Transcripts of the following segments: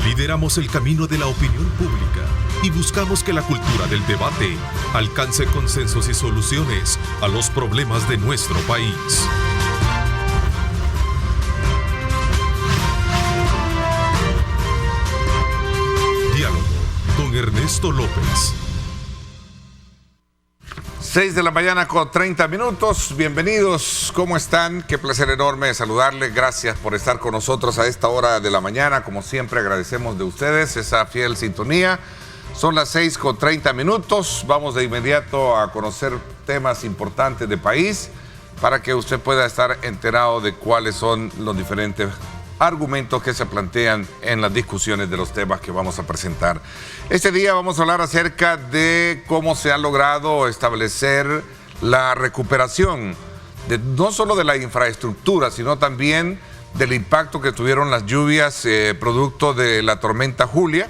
Lideramos el camino de la opinión pública y buscamos que la cultura del debate alcance consensos y soluciones a los problemas de nuestro país. Diálogo con Ernesto López. 6 de la mañana con 30 minutos. Bienvenidos. ¿Cómo están? Qué placer enorme saludarles. Gracias por estar con nosotros a esta hora de la mañana. Como siempre, agradecemos de ustedes esa fiel sintonía. Son las 6 con 30 minutos. Vamos de inmediato a conocer temas importantes de país para que usted pueda estar enterado de cuáles son los diferentes argumentos que se plantean en las discusiones de los temas que vamos a presentar. Este día vamos a hablar acerca de cómo se ha logrado establecer la recuperación no solo de la infraestructura, sino también del impacto que tuvieron las lluvias producto de la tormenta Julia,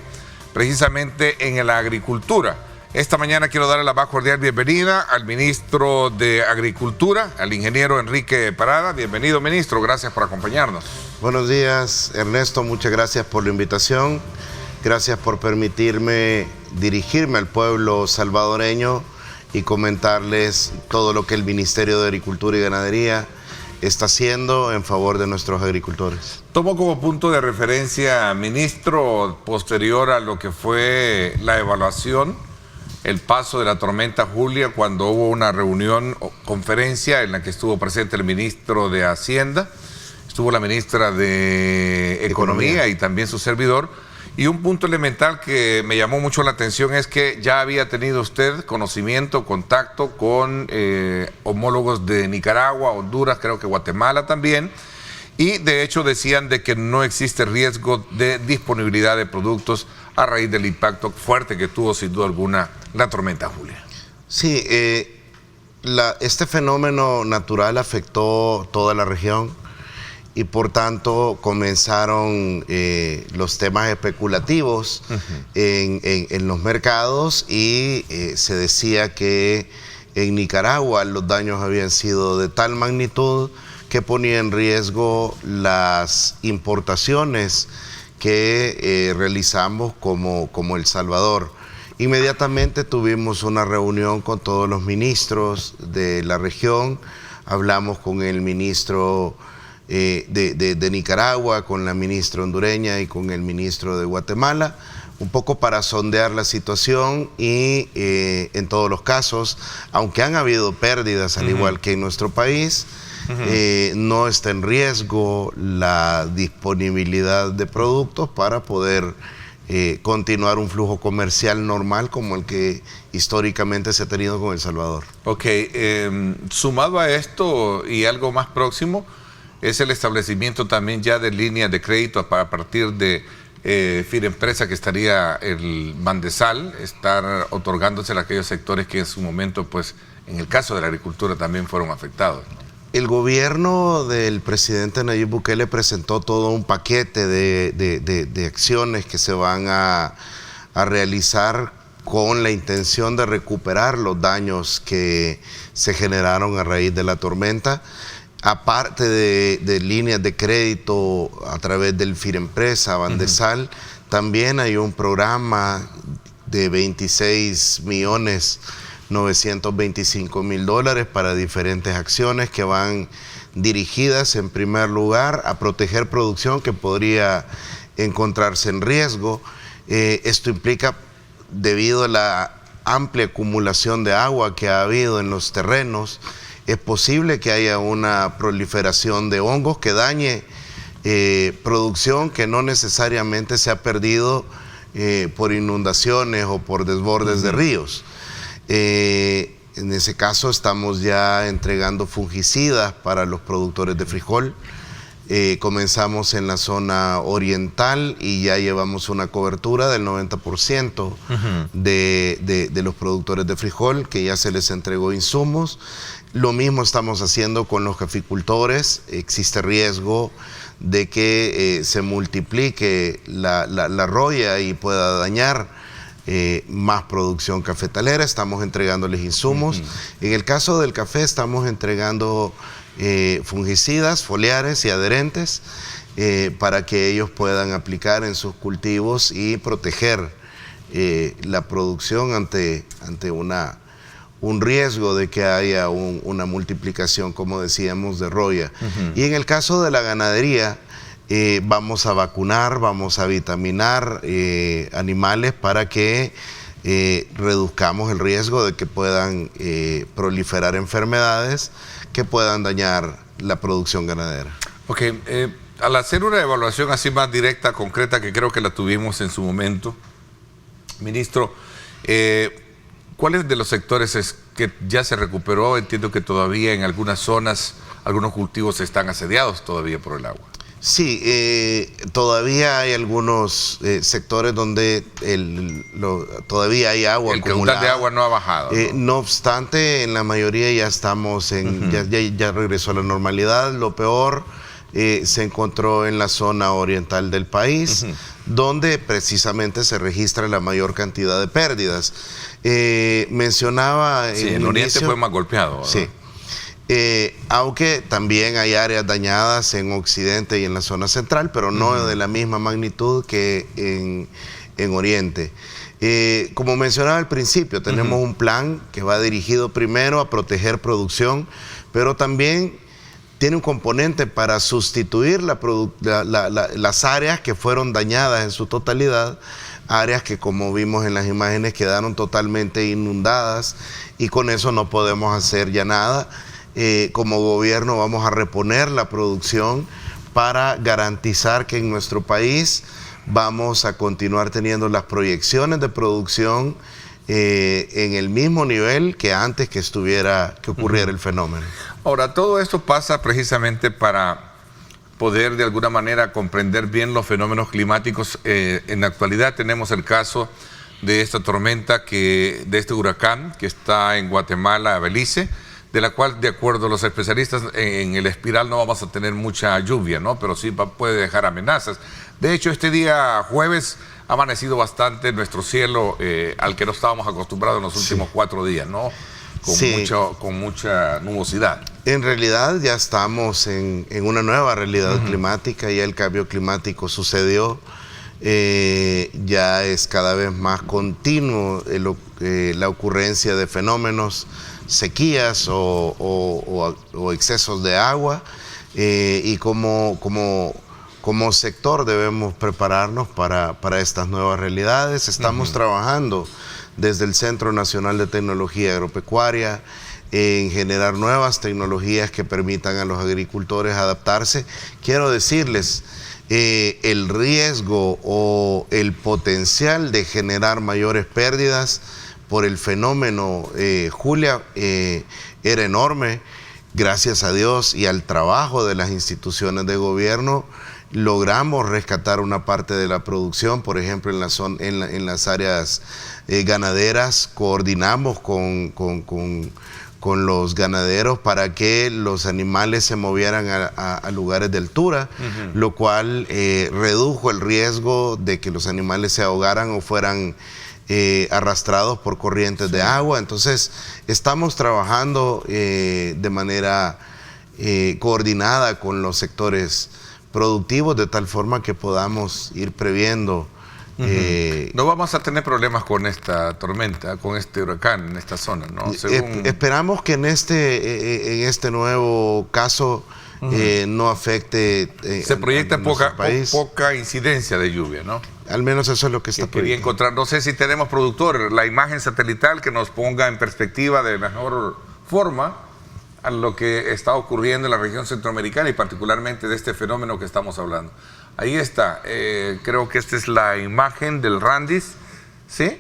precisamente en la agricultura. Esta mañana quiero darle la más cordial bienvenida al ministro de Agricultura, al ingeniero Enrique Parada. Bienvenido, ministro, gracias por acompañarnos. Buenos días, Ernesto, muchas gracias por la invitación. Gracias por permitirme dirigirme al pueblo salvadoreño y comentarles todo lo que el Ministerio de Agricultura y Ganadería está haciendo en favor de nuestros agricultores. Tomo como punto de referencia, ministro, posterior a lo que fue la evaluación, el paso de la tormenta Julia, cuando hubo una reunión o conferencia en la que estuvo presente el ministro de Hacienda, estuvo la ministra de Economía y también su servidor. Y un punto elemental que me llamó mucho la atención es que ya había tenido usted conocimiento, contacto con homólogos de Nicaragua, Honduras, creo que Guatemala también, y de hecho decían de que no existe riesgo de disponibilidad de productos a raíz del impacto fuerte que tuvo sin duda alguna la tormenta Julia. Sí, este fenómeno natural afectó toda la región y por tanto comenzaron los temas especulativos en los mercados y se decía que en Nicaragua los daños habían sido de tal magnitud que ponía en riesgo las importaciones que realizamos como El Salvador. Inmediatamente tuvimos una reunión con todos los ministros de la región, hablamos con el ministro de Nicaragua, con la ministra hondureña y con el ministro de Guatemala, un poco para sondear la situación y en todos los casos, aunque han habido pérdidas al igual que en nuestro país, no está en riesgo la disponibilidad de productos para poder continuar un flujo comercial normal como el que históricamente se ha tenido con El Salvador. Ok, sumado a esto y algo más próximo, es el establecimiento también ya de líneas de crédito a partir de Firempresa, que estaría el Bandesal, estar otorgándose a aquellos sectores que en su momento, pues, en el caso de la agricultura también fueron afectados. El gobierno del presidente Nayib Bukele presentó todo un paquete de acciones que se van a realizar con la intención de recuperar los daños que se generaron a raíz de la tormenta. Aparte de líneas de crédito a través del Firempresa, Bandesal, también hay un programa de 26.925.000 dólares para diferentes acciones que van dirigidas en primer lugar a proteger producción que podría encontrarse en riesgo. Esto implica, debido a la amplia acumulación de agua que ha habido en los terrenos, es posible que haya una proliferación de hongos que dañe producción que no necesariamente se ha perdido por inundaciones o por desbordes de ríos. En ese caso estamos ya entregando fungicidas para los productores de frijol. Comenzamos en la zona oriental y ya llevamos una cobertura del 90% de los productores de frijol, que ya se les entregó insumos. Lo mismo estamos haciendo con los caficultores. Existe riesgo de que se multiplique la roya y pueda dañar más producción cafetalera. Estamos entregándoles insumos. En el caso del café estamos entregando fungicidas, foliares y adherentes. para que ellos puedan aplicar en sus cultivos y proteger la producción ante un riesgo de que haya una multiplicación, como decíamos, de roya. Y en el caso de la ganadería, vamos a vacunar, vamos a vitaminar animales para que reduzcamos el riesgo de que puedan proliferar enfermedades que puedan dañar la producción ganadera. Ok, al hacer una evaluación así más directa, concreta, que creo que la tuvimos en su momento, ministro, ¿cuáles de los sectores es que ya se recuperó? Entiendo que todavía en algunas zonas, algunos cultivos están asediados todavía por el agua. Sí, todavía hay algunos sectores donde todavía hay agua acumulada. El caudal de agua no ha bajado, ¿no? No obstante, en la mayoría ya estamos ya regresó a la normalidad. Lo peor se encontró en la zona oriental del país, donde precisamente se registra la mayor cantidad de pérdidas. Mencionaba sí, en Oriente fue más golpeado, ¿verdad? Sí. Aunque también hay áreas dañadas en Occidente y en la zona central, pero no de la misma magnitud que en Oriente. Como mencionaba al principio, tenemos un plan que va dirigido primero a proteger producción, pero también tiene un componente para sustituir las áreas que fueron dañadas en su totalidad, áreas que, como vimos en las imágenes, quedaron totalmente inundadas, y con eso no podemos hacer ya nada. Como gobierno vamos a reponer la producción para garantizar que en nuestro país vamos a continuar teniendo las proyecciones de producción en el mismo nivel que antes que ocurriera el fenómeno. Ahora, todo esto pasa precisamente para poder de alguna manera comprender bien los fenómenos climáticos. En la actualidad tenemos el caso de esta tormenta, de este huracán que está en Guatemala, Belice, de la cual, de acuerdo a los especialistas, en el espiral no vamos a tener mucha lluvia, ¿no? Pero sí puede dejar amenazas. De hecho, este día jueves ha amanecido bastante nuestro cielo, al que no estábamos acostumbrados en los últimos 4 días, ¿no? Con mucha nubosidad. En realidad ya estamos en una nueva realidad climática, ya el cambio climático sucedió, ya es cada vez más continuo la ocurrencia de fenómenos, sequías o excesos de agua, y como sector debemos prepararnos para estas nuevas realidades. Estamos trabajando desde el Centro Nacional de Tecnología Agropecuaria en generar nuevas tecnologías que permitan a los agricultores adaptarse. Quiero decirles, el riesgo o el potencial de generar mayores pérdidas por el fenómeno Julia era enorme. Gracias a Dios y al trabajo de las instituciones de gobierno logramos rescatar una parte de la producción. Por ejemplo, en las áreas ganaderas coordinamos con los ganaderos para que los animales se movieran a lugares de altura, lo cual redujo el riesgo de que los animales se ahogaran o fueran arrastrados por corrientes de agua. Entonces estamos trabajando de manera coordinada con los sectores productivos, de tal forma que podamos ir previendo. No vamos a tener problemas con esta tormenta, con este huracán en esta zona, ¿no? Esperamos que en este nuevo caso no afecte. Se proyecta poca incidencia de lluvia, ¿no? Al menos eso es lo que está quería encontrar. No sé si tenemos, productor, la imagen satelital que nos ponga en perspectiva de mejor forma a lo que está ocurriendo en la región centroamericana y particularmente de este fenómeno que estamos hablando. Ahí está, creo que esta es la imagen del Randis, ¿sí?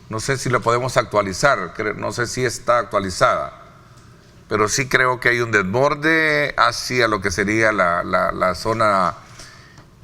No sé si la podemos actualizar, no sé si está actualizada, pero sí creo que hay un desborde hacia lo que sería la zona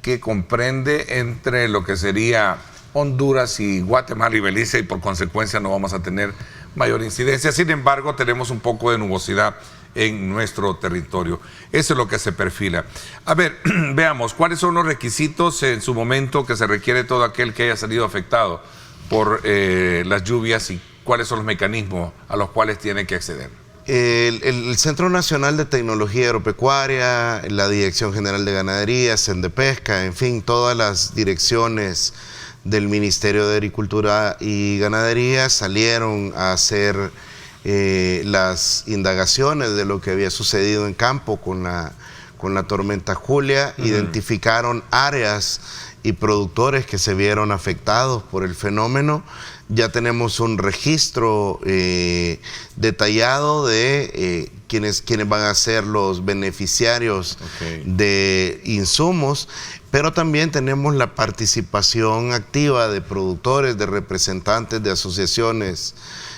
que comprende entre lo que sería Honduras y Guatemala y Belice, y por consecuencia no vamos a tener mayor incidencia. Sin embargo, tenemos un poco de nubosidad en nuestro territorio. Eso es lo que se perfila. A ver, veamos, ¿cuáles son los requisitos en su momento que se requiere todo aquel que haya salido afectado por las lluvias y cuáles son los mecanismos a los cuales tiene que acceder? El Centro Nacional de Tecnología Agropecuaria, la Dirección General de Ganadería, Sendepesca, en fin, todas las direcciones del Ministerio de Agricultura y Ganadería salieron a hacer las indagaciones de lo que había sucedido en campo con la tormenta Julia, identificaron áreas y productores que se vieron afectados por el fenómeno. Ya tenemos un registro detallado de quienes van a ser los beneficiarios de insumos, pero también tenemos la participación activa de productores, de representantes de asociaciones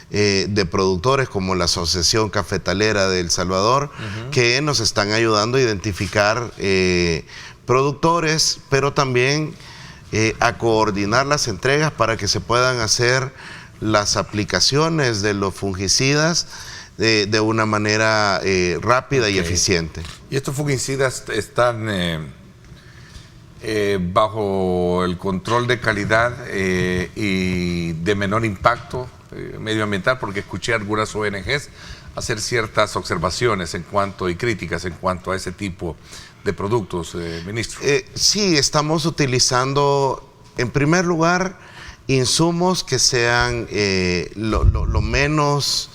de productores como la Asociación Cafetalera de El Salvador, que nos están ayudando a identificar productores, pero también a coordinar las entregas para que se puedan hacer las aplicaciones de los fungicidas de una manera rápida y eficiente. ¿Y estos fungicidas están bajo el control de calidad y de menor impacto medioambiental? Porque escuché a algunas ONGs hacer ciertas observaciones y críticas en cuanto a ese tipo de productos, ministro. Sí, estamos utilizando, en primer lugar, insumos que sean lo menos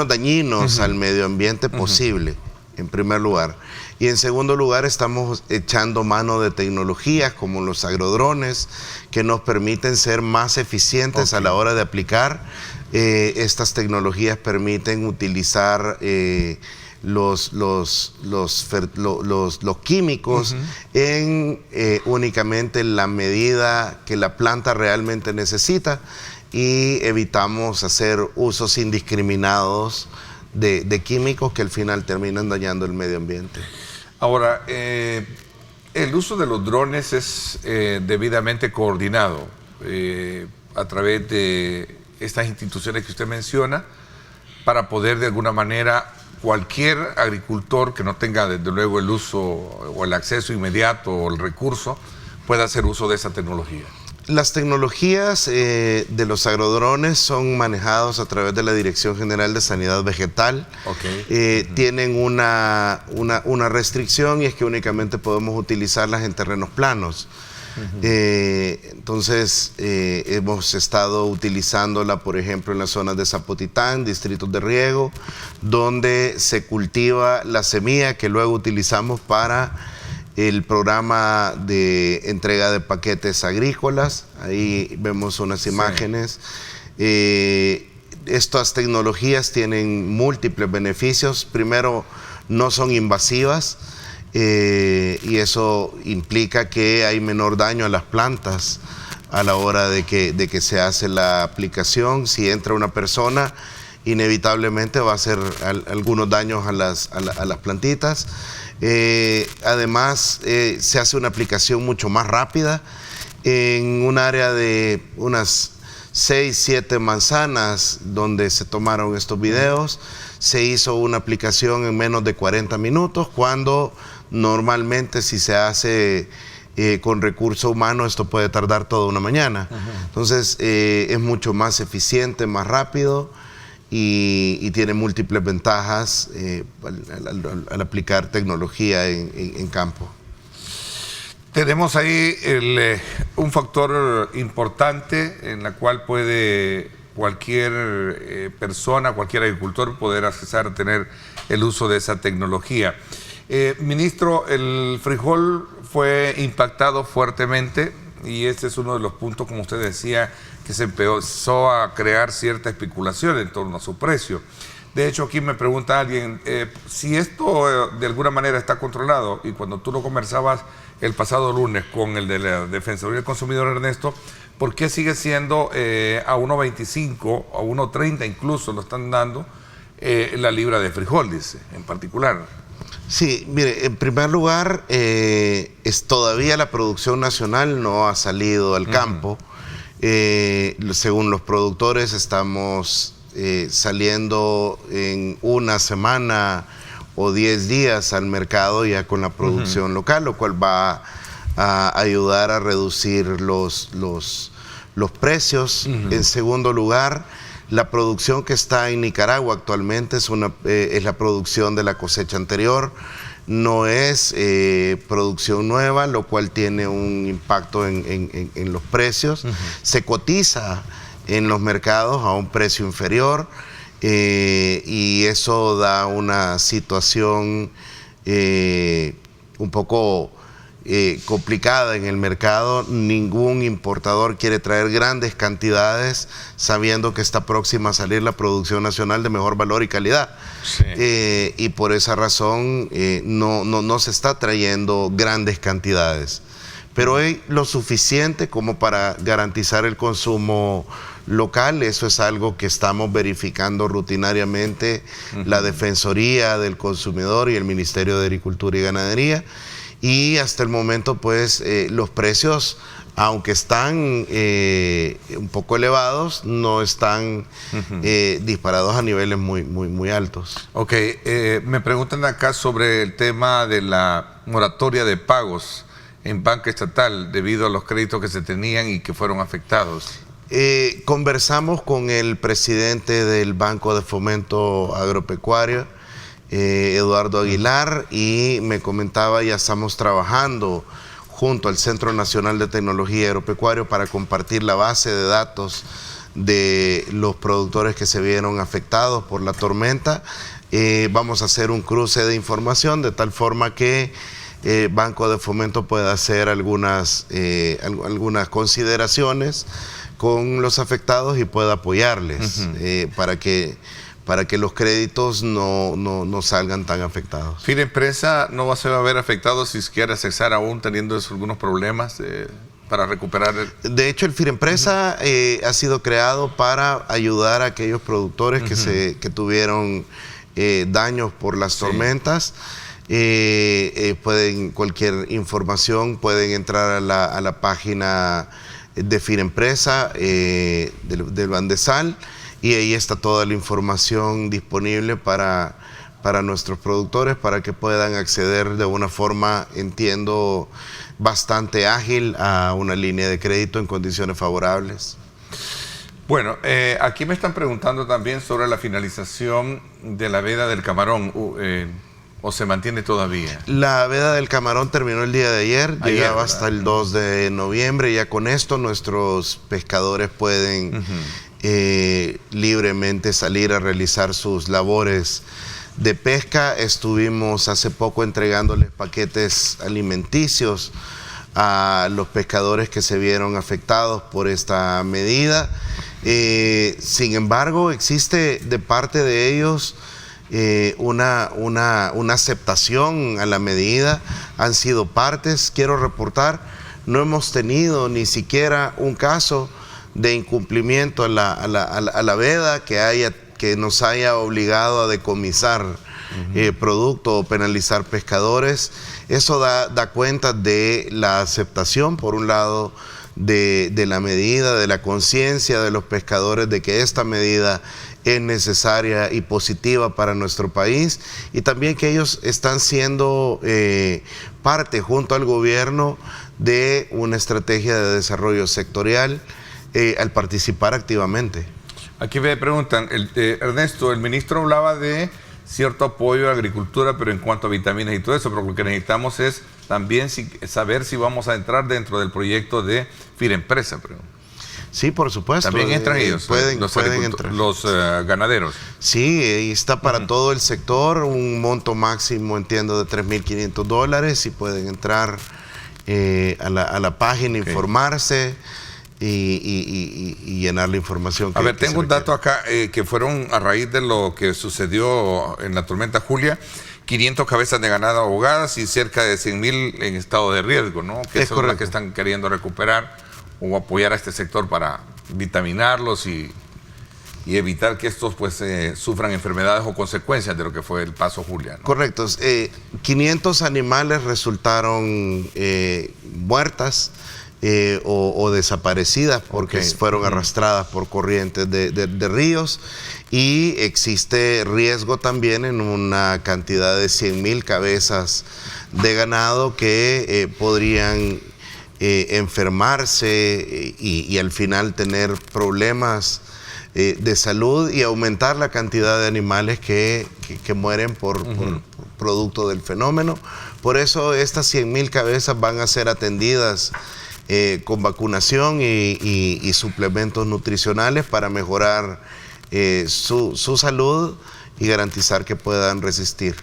dañinos al medio ambiente posible, en primer lugar. Y en segundo lugar, estamos echando mano de tecnologías como los agrodrones, que nos permiten ser más eficientes a la hora de aplicar. Estas tecnologías permiten utilizar los químicos en únicamente la medida que la planta realmente necesita, y evitamos hacer usos indiscriminados de químicos que al final terminan dañando el medio ambiente. Ahora, el uso de los drones es debidamente coordinado a través de estas instituciones que usted menciona, para poder de alguna manera cualquier agricultor que no tenga desde luego el uso o el acceso inmediato o el recurso pueda hacer uso de esa tecnología. Las tecnologías de los agrodrones son manejados a través de la Dirección General de Sanidad Vegetal. Tienen una restricción, y es que únicamente podemos utilizarlas en terrenos planos. Entonces hemos estado utilizándola, por ejemplo, en las zonas de Zapotitán, distritos de riego, donde se cultiva la semilla que luego utilizamos para el programa de entrega de paquetes agrícolas. Ahí vemos unas imágenes. Estas tecnologías tienen múltiples beneficios. Primero, no son invasivas, y eso implica que hay menor daño a las plantas a la hora de que se hace la aplicación. Si entra una persona, inevitablemente va a hacer algunos daños a las plantitas. Además, se hace una aplicación mucho más rápida. En un área de unas 6-7 manzanas donde se tomaron estos videos, se hizo una aplicación en menos de 40 minutos, cuando normalmente, si se hace con recurso humano, esto puede tardar toda una mañana. Entonces es mucho más eficiente, más rápido, y tiene múltiples ventajas al aplicar tecnología en campo. Tenemos ahí un factor importante en la cual puede cualquier persona, cualquier agricultor poder accesar a tener el uso de esa tecnología. Ministro, el frijol fue impactado fuertemente, y este es uno de los puntos, como usted decía, que se empezó a crear cierta especulación en torno a su precio. De hecho, aquí me pregunta alguien si esto de alguna manera está controlado, y cuando tú lo conversabas el pasado lunes con el de la Defensoría del Consumidor, Ernesto, ¿por qué sigue siendo a 1.25, a 1.30 incluso lo están dando la libra de frijol, dice, en particular? Sí, mire, en primer lugar, todavía la producción nacional no ha salido al campo. Según los productores, estamos saliendo en una semana o 10 días al mercado ya con la producción local, lo cual va a ayudar a reducir los precios. En segundo lugar, La producción que está en Nicaragua actualmente es la producción de la cosecha anterior, no es producción nueva, lo cual tiene un impacto en los precios. Se cotiza en los mercados a un precio inferior y eso da una situación un poco complicada en el mercado. Ningún importador quiere traer grandes cantidades sabiendo que está próxima a salir la producción nacional de mejor valor y calidad. Sí. Y por esa razón no se está trayendo grandes cantidades. Pero hay lo suficiente como para garantizar el consumo local. Eso es algo que estamos verificando rutinariamente, la Defensoría del Consumidor y el Ministerio de Agricultura y Ganadería. Y hasta el momento, pues, los precios, aunque están un poco elevados, no están disparados a niveles muy altos. Ok, me preguntan acá sobre el tema de la moratoria de pagos en banca estatal debido a los créditos que se tenían y que fueron afectados. Conversamos con el presidente del Banco de Fomento Agropecuario, Eduardo Aguilar, y me comentaba, ya estamos trabajando junto al Centro Nacional de Tecnología Agropecuario para compartir la base de datos de los productores que se vieron afectados por la tormenta. Vamos a hacer un cruce de información de tal forma que Banco de Fomento pueda hacer algunas consideraciones con los afectados y pueda apoyarles para que los créditos no salgan tan afectados. Finempresa no se va a ver afectado si quiere accesar aún teniendo algunos problemas para recuperar De hecho, el Finempresa ha sido creado para ayudar a aquellos productores que tuvieron daños por las tormentas. Cualquier información pueden entrar a la página de Finempresa del Bandesal, y ahí está toda la información disponible para nuestros productores, para que puedan acceder de una forma, entiendo, bastante ágil a una línea de crédito en condiciones favorables. Bueno, aquí me están preguntando también sobre la finalización de la veda del camarón, ¿o se mantiene todavía? La veda del camarón terminó el día de ayer, llegaba hasta el 2 de noviembre, ya con esto nuestros pescadores pueden libremente salir a realizar sus labores de pesca. Estuvimos hace poco entregándoles paquetes alimenticios a los pescadores que se vieron afectados por esta medida. Sin embargo, existe de parte de ellos una aceptación a la medida. Han sido partes. Quiero reportar, no hemos tenido ni siquiera un caso de incumplimiento a la veda que nos haya obligado a decomisar producto o penalizar pescadores. Eso da cuenta de la aceptación, por un lado, de la medida, de la conciencia de los pescadores de que esta medida es necesaria y positiva para nuestro país, y también que ellos están siendo parte junto al gobierno de una estrategia de desarrollo sectorial al participar activamente. Aquí me preguntan, Ernesto, el ministro hablaba de cierto apoyo a la agricultura, pero en cuanto a vitaminas y todo eso, pero lo que necesitamos es también saber si vamos a entrar dentro del proyecto de Finempresa. Sí, por supuesto. También entran ellos, pueden entrar. Los ganaderos. Sí, ahí está para todo el sector, un monto máximo, entiendo, de $3.500, y pueden entrar a la página, informarse y llenar la información. A ver, tengo un dato acá que fueron a raíz de lo que sucedió en la tormenta Julia. 500 cabezas de ganado ahogadas y cerca de 100.000 en estado de riesgo, ¿no? Que son las que están queriendo recuperar o apoyar a este sector para vitaminarlos y evitar que estos pues sufran enfermedades o consecuencias de lo que fue el paso Julia, ¿no? Correcto. 500 animales resultaron muertas o desaparecidas porque fueron arrastradas por corrientes de ríos, y existe riesgo también en una cantidad de 100.000 cabezas de ganado que podrían enfermarse y al final tener problemas de salud y aumentar la cantidad de animales que mueren por producto del fenómeno. Por eso estas 100,000 cabezas van a ser atendidas con vacunación y suplementos nutricionales para mejorar su salud y garantizar que puedan resistir.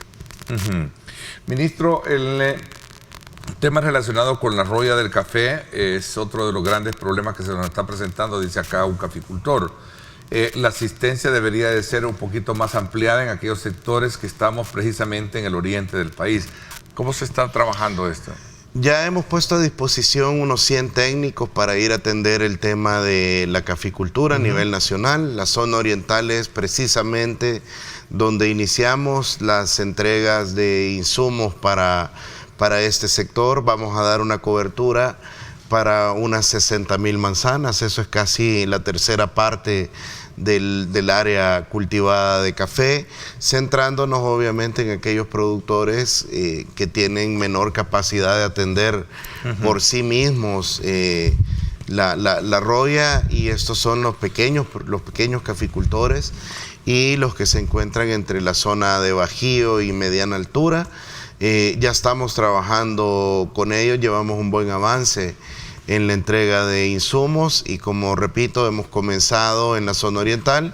Ministro, el tema relacionado con la roya del café es otro de los grandes problemas que se nos está presentando, dice acá un caficultor. La asistencia debería de ser un poquito más ampliada en aquellos sectores que estamos precisamente en el oriente del país. ¿Cómo se está trabajando esto? Ya hemos puesto a disposición unos 100 técnicos para ir a atender el tema de la caficultura a nivel nacional. La zona oriental es precisamente donde iniciamos las entregas de insumos para este sector. Vamos a dar una cobertura para unas 60,000 manzanas. Eso es casi la tercera parte del área cultivada de café, centrándonos obviamente en aquellos productores que tienen menor capacidad de atender por sí mismos la roya, y estos son los pequeños caficultores y los que se encuentran entre la zona de bajío y mediana altura. Ya estamos trabajando con ellos, llevamos un buen avance en la entrega de insumos y, como repito, hemos comenzado en la zona oriental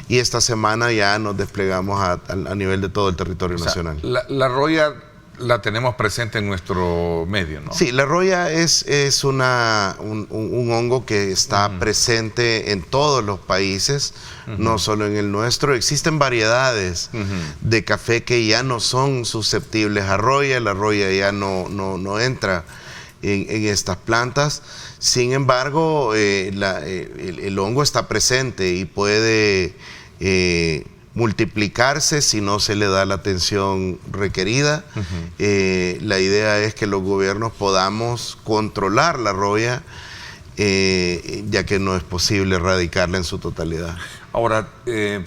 y esta semana ya nos desplegamos a nivel de todo el territorio nacional. La roya la tenemos presente en nuestro medio, ¿no? Sí, la roya es un hongo que está presente en todos los países, no solo en el nuestro. Existen variedades de café que ya no son susceptibles a roya. La roya ya no entra en estas plantas. Sin embargo, el hongo está presente y puede multiplicarse si no se le da la atención requerida. La idea es que los gobiernos podamos controlar la roya, ya que no es posible erradicarla en su totalidad. Ahora,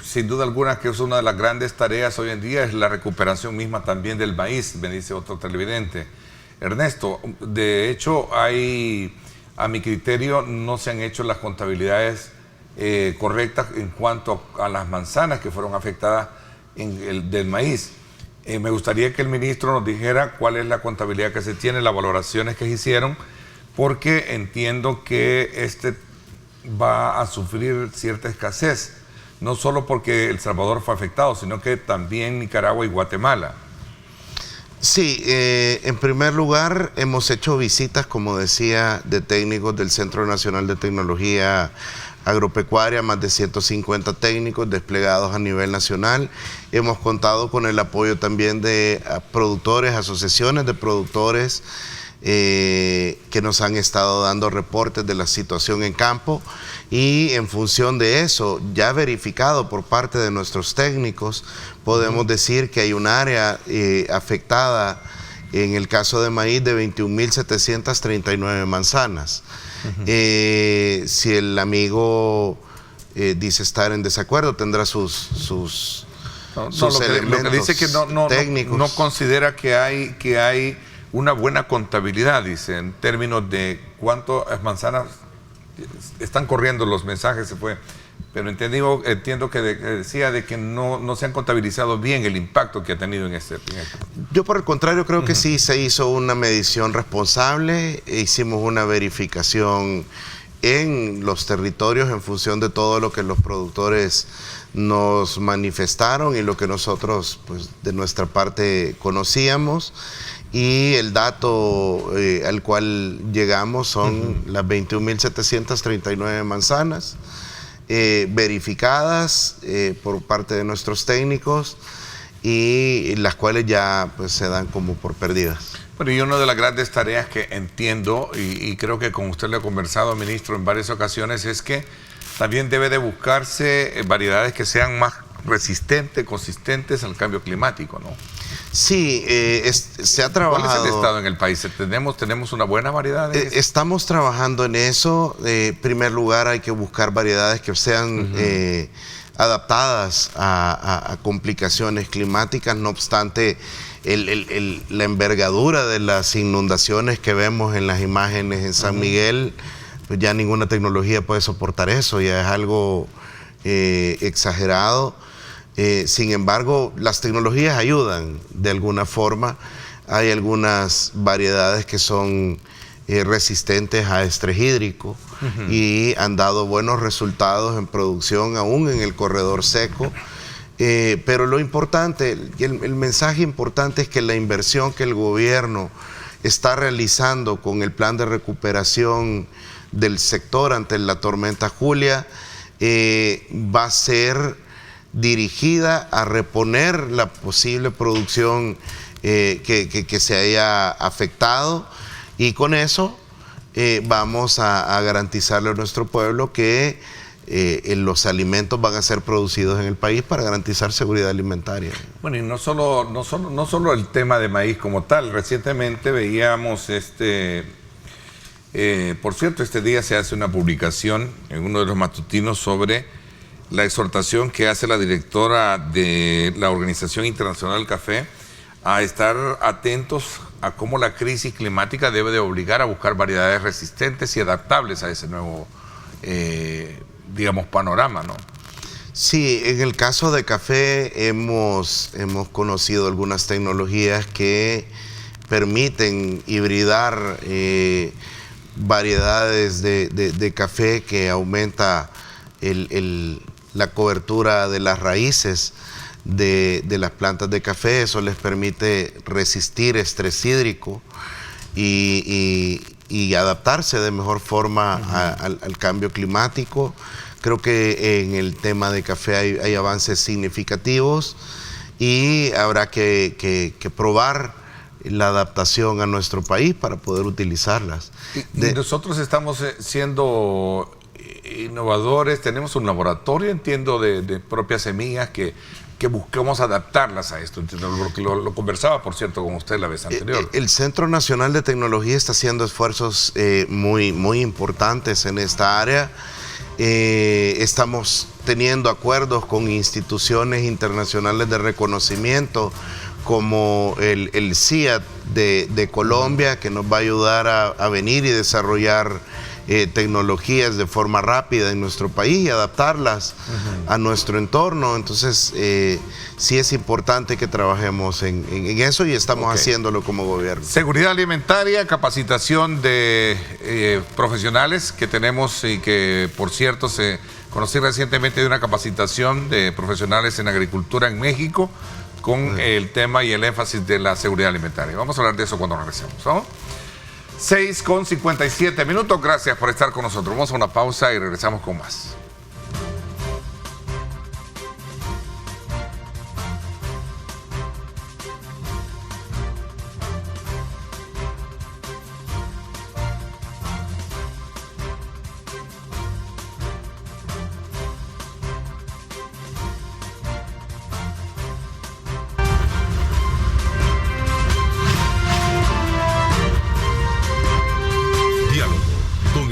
sin duda alguna que es una de las grandes tareas hoy en día es la recuperación misma también del maíz, me dice otro televidente. Ernesto, de hecho a mi criterio no se han hecho las contabilidades correctas en cuanto a las manzanas que fueron afectadas del maíz. Me gustaría que el ministro nos dijera cuál es la contabilidad que se tiene, las valoraciones que se hicieron, porque entiendo que este va a sufrir cierta escasez, no solo porque El Salvador fue afectado, sino que también Nicaragua y Guatemala. Sí, en primer lugar hemos hecho visitas, como decía, de técnicos del Centro Nacional de Tecnología Agropecuaria, más de 150 técnicos desplegados a nivel nacional. Hemos contado con el apoyo también de productores, asociaciones de productores que nos han estado dando reportes de la situación en campo, y en función de eso, ya verificado por parte de nuestros técnicos, podemos decir que hay un área afectada en el caso de maíz de 21,739 manzanas. Si el amigo dice estar en desacuerdo, tendrá sus elementos lo que dice que técnicos. No considera que hay una buena contabilidad, dice, en términos de cuántas manzanas están corriendo los mensajes, se fue. Pero entiendo que decía de que no se han contabilizado bien el impacto que ha tenido en este proyecto. Yo, por el contrario, creo que sí se hizo una medición responsable, hicimos una verificación en los territorios en función de todo lo que los productores nos manifestaron y lo que nosotros, pues, de nuestra parte conocíamos. Y el dato al cual llegamos son las 21,739 manzanas verificadas por parte de nuestros técnicos, y las cuales ya, pues, se dan como por perdidas. Bueno, y una de las grandes tareas que entiendo, y creo que con usted lo he conversado, ministro, en varias ocasiones, es que también debe de buscarse variedades que sean más resistentes, consistentes al cambio climático, ¿no? Sí, se ha trabajado. ¿Cuál es el estado en el país? ¿Tenemos una buena variedad de eso? Estamos trabajando en eso. En primer lugar, hay que buscar variedades que sean adaptadas a complicaciones climáticas. No obstante, la envergadura de las inundaciones que vemos en las imágenes en San Miguel, pues ya ninguna tecnología puede soportar eso. Ya es algo exagerado. Sin embargo, las tecnologías ayudan de alguna forma. Hay algunas variedades que son resistentes a estrés hídrico y han dado buenos resultados en producción, aún en el corredor seco. Pero lo importante, el mensaje importante es que la inversión que el gobierno está realizando con el plan de recuperación del sector ante la tormenta Julia va a ser dirigida a reponer la posible producción que se haya afectado, y con eso vamos a garantizarle a nuestro pueblo que los alimentos van a ser producidos en el país para garantizar seguridad alimentaria. Bueno, y no solo el tema de maíz como tal. Recientemente veíamos por cierto, este día se hace una publicación en uno de los matutinos sobre la exhortación que hace la directora de la Organización Internacional del Café a estar atentos a cómo la crisis climática debe de obligar a buscar variedades resistentes y adaptables a ese nuevo, digamos, panorama, ¿no? Sí, en el caso de café hemos conocido algunas tecnologías que permiten hibridar variedades de café, que aumenta la cobertura de las raíces de las plantas de café. Eso les permite resistir estrés hídrico y adaptarse de mejor forma al cambio climático. Creo que en el tema de café hay avances significativos y habrá que probar la adaptación a nuestro país para poder utilizarlas. Y nosotros estamos siendo innovadores, tenemos un laboratorio, entiendo, de propias semillas que busquemos adaptarlas a esto. Lo conversaba, por cierto, con usted la vez anterior. El Centro Nacional de Tecnología está haciendo esfuerzos muy importantes en esta área. Estamos teniendo acuerdos con instituciones internacionales de reconocimiento, como el CIAT de Colombia, que nos va a ayudar a venir y desarrollar tecnologías de forma rápida en nuestro país y adaptarlas a nuestro entorno. Entonces, sí es importante que trabajemos en eso, y estamos haciéndolo como gobierno. Seguridad alimentaria, capacitación de profesionales que tenemos, y que, por cierto, conocí recientemente de una capacitación de profesionales en agricultura en México con el tema y el énfasis de la seguridad alimentaria. Vamos a hablar de eso cuando regresemos, ¿no? 6:57. Gracias por estar con nosotros. Vamos a una pausa y regresamos con más.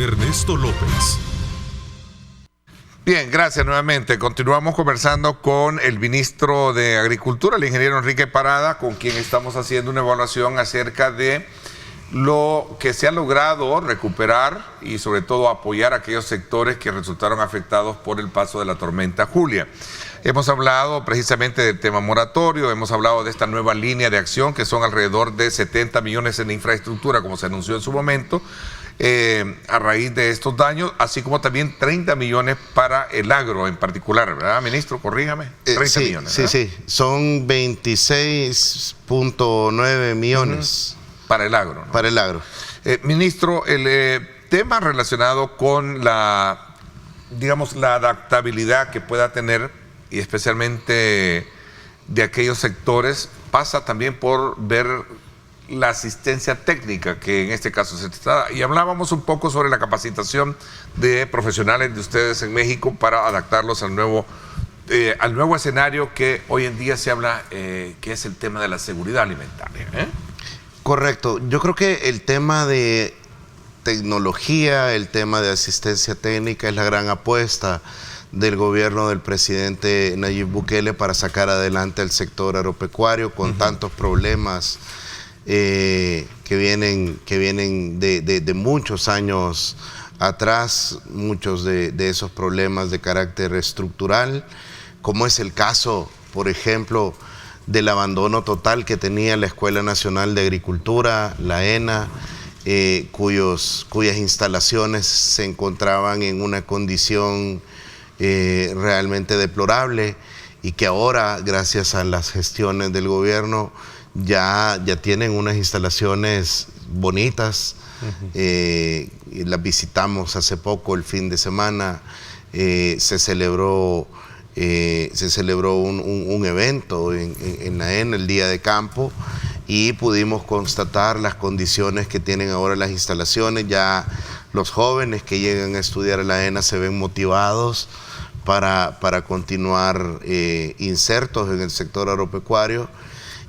Ernesto López. Bien, gracias nuevamente. Continuamos conversando con el ministro de Agricultura, el ingeniero Enrique Parada, con quien estamos haciendo una evaluación acerca de lo que se ha logrado recuperar y sobre todo apoyar a aquellos sectores que resultaron afectados por el paso de la tormenta Julia. Hemos hablado precisamente del tema moratorio, hemos hablado de esta nueva línea de acción, que son alrededor de 70 millones en infraestructura, como se anunció en su momento, a raíz de estos daños, así como también 30 millones para el agro en particular, ¿verdad, ministro? Corríjame. 30 millones. ¿verdad? Sí, son 26.9 millones. Para el agro, ¿no? Para el agro. Ministro, el tema relacionado con la adaptabilidad que pueda tener, y especialmente de aquellos sectores, pasa también por ver la asistencia técnica que en este caso se está. Y hablábamos un poco sobre la capacitación de profesionales de ustedes en México para adaptarlos al nuevo escenario que hoy en día se habla, que es el tema de la seguridad alimentaria. Correcto. Yo creo que el tema de tecnología, el tema de asistencia técnica es la gran apuesta del gobierno del presidente Nayib Bukele para sacar adelante el sector agropecuario con tantos problemas que vienen de muchos años atrás muchos de esos problemas de carácter estructural, como es el caso, por ejemplo, del abandono total que tenía la Escuela Nacional de Agricultura, la ENA, cuyas instalaciones se encontraban en una condición realmente deplorable, y que ahora, gracias a las gestiones del gobierno, ya tienen unas instalaciones bonitas. Las visitamos hace poco, el fin de semana. Se celebró un evento en la ENA, el Día de Campo, y pudimos constatar las condiciones que tienen ahora las instalaciones. Ya los jóvenes que llegan a estudiar en la ENA se ven motivados para continuar insertos en el sector agropecuario,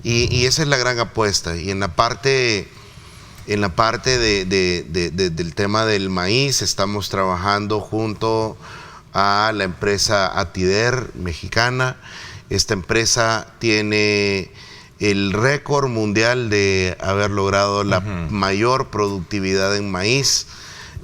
y esa es la gran apuesta. Y en la parte del tema del maíz, estamos trabajando junto a la empresa Atider mexicana. Esta empresa tiene el récord mundial de haber logrado la mayor productividad en maíz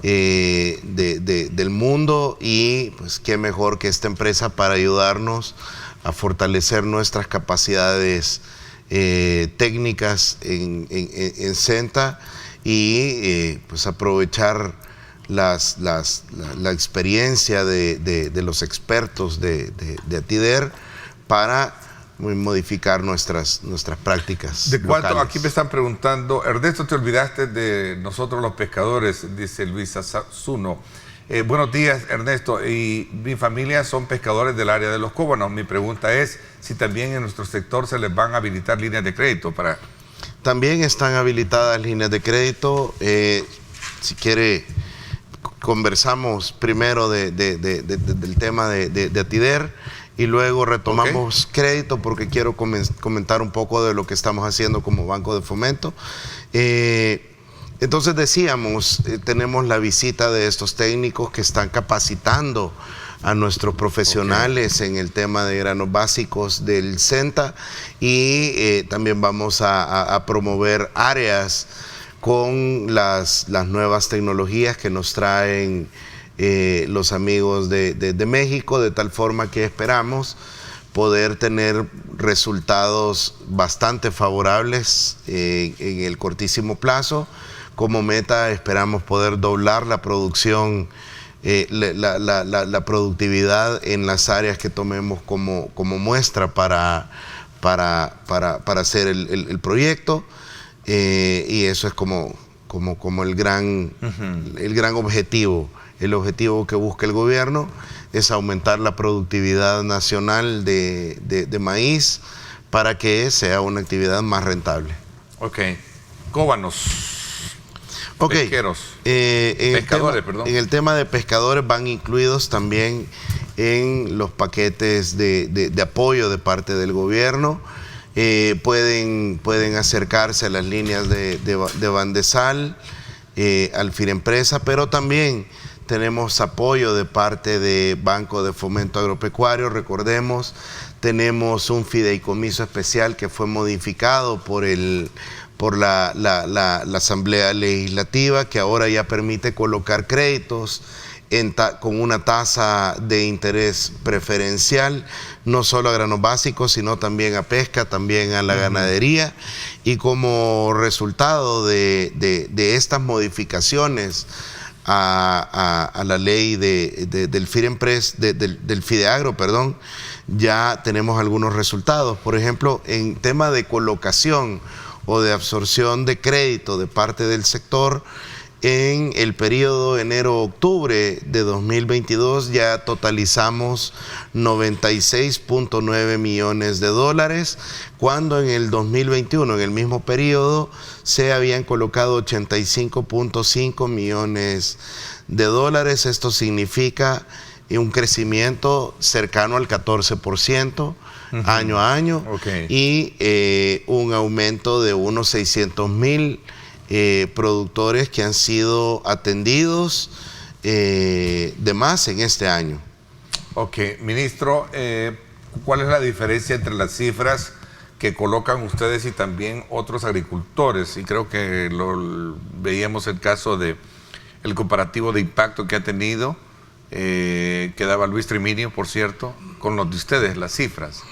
del mundo, y pues qué mejor que esta empresa para ayudarnos a fortalecer nuestras capacidades técnicas en Senta, y pues aprovechar la experiencia de los expertos de Atider para modificar nuestras prácticas. ¿De cuánto? locales. Aquí me están preguntando, Ernesto, te olvidaste de nosotros los pescadores, dice Luis Azuno. Buenos días, Ernesto, y mi familia son pescadores del área de los Cóbanos. Mi pregunta es si también en nuestro sector se les van a habilitar líneas de crédito para... También están habilitadas líneas de crédito. Si quiere, conversamos primero del tema de Atider, y luego retomamos crédito, porque quiero comentar un poco de lo que estamos haciendo como Banco de Fomento. Entonces decíamos, tenemos la visita de estos técnicos que están capacitando a nuestros profesionales en el tema de granos básicos del Senta, y también vamos a promover áreas con las nuevas tecnologías que nos traen los amigos de México, de tal forma que esperamos poder tener resultados bastante favorables en el cortísimo plazo. Como meta esperamos poder doblar la producción, la productividad en las áreas que tomemos como muestra para hacer el proyecto, y eso es como el gran objetivo. El objetivo que busca el gobierno es aumentar la productividad nacional de maíz para que sea una actividad más rentable. Ok. Cóbanos. Pesqueros. Pescadores, perdón. En el tema de pescadores van incluidos también en los paquetes de apoyo de parte del gobierno. Pueden acercarse a las líneas de Bandesal, al Firempresa, pero también tenemos apoyo de parte de Banco de Fomento Agropecuario. Recordemos, tenemos un fideicomiso especial que fue modificado por la Asamblea Legislativa, que ahora ya permite colocar créditos con una tasa de interés preferencial, no solo a granos básicos, sino también a pesca, también a la ganadería. Y como resultado de estas modificaciones a la ley del Fideagro, ya tenemos algunos resultados. Por ejemplo, en tema de colocación o de absorción de crédito de parte del sector, en el periodo enero-octubre de 2022 ya totalizamos 96.9 millones de dólares, cuando en el 2021, en el mismo periodo, se habían colocado 85.5 millones de dólares. Esto significa un crecimiento cercano al 14%. Año a año, y un aumento de unos 600,000 productores que han sido atendidos de más en este año. Ok, ministro, ¿cuál es la diferencia entre las cifras que colocan ustedes y también otros agricultores? Y creo que veíamos el caso de el comparativo de impacto que ha tenido, que daba Luis Triminio, por cierto, con los de ustedes, las cifras.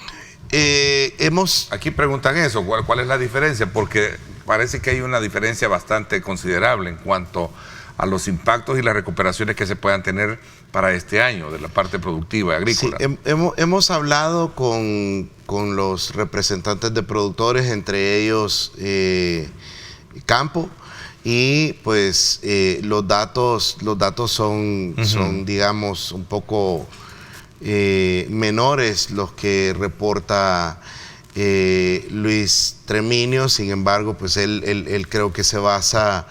Aquí preguntan eso, ¿cuál es la diferencia? Porque parece que hay una diferencia bastante considerable en cuanto a los impactos y las recuperaciones que se puedan tener para este año de la parte productiva agrícola. Sí, hemos hablado con los representantes de productores, entre ellos Campo, y pues los datos son, digamos, un poco menores los que reporta Luis Triminio. Sin embargo, pues él creo que se basa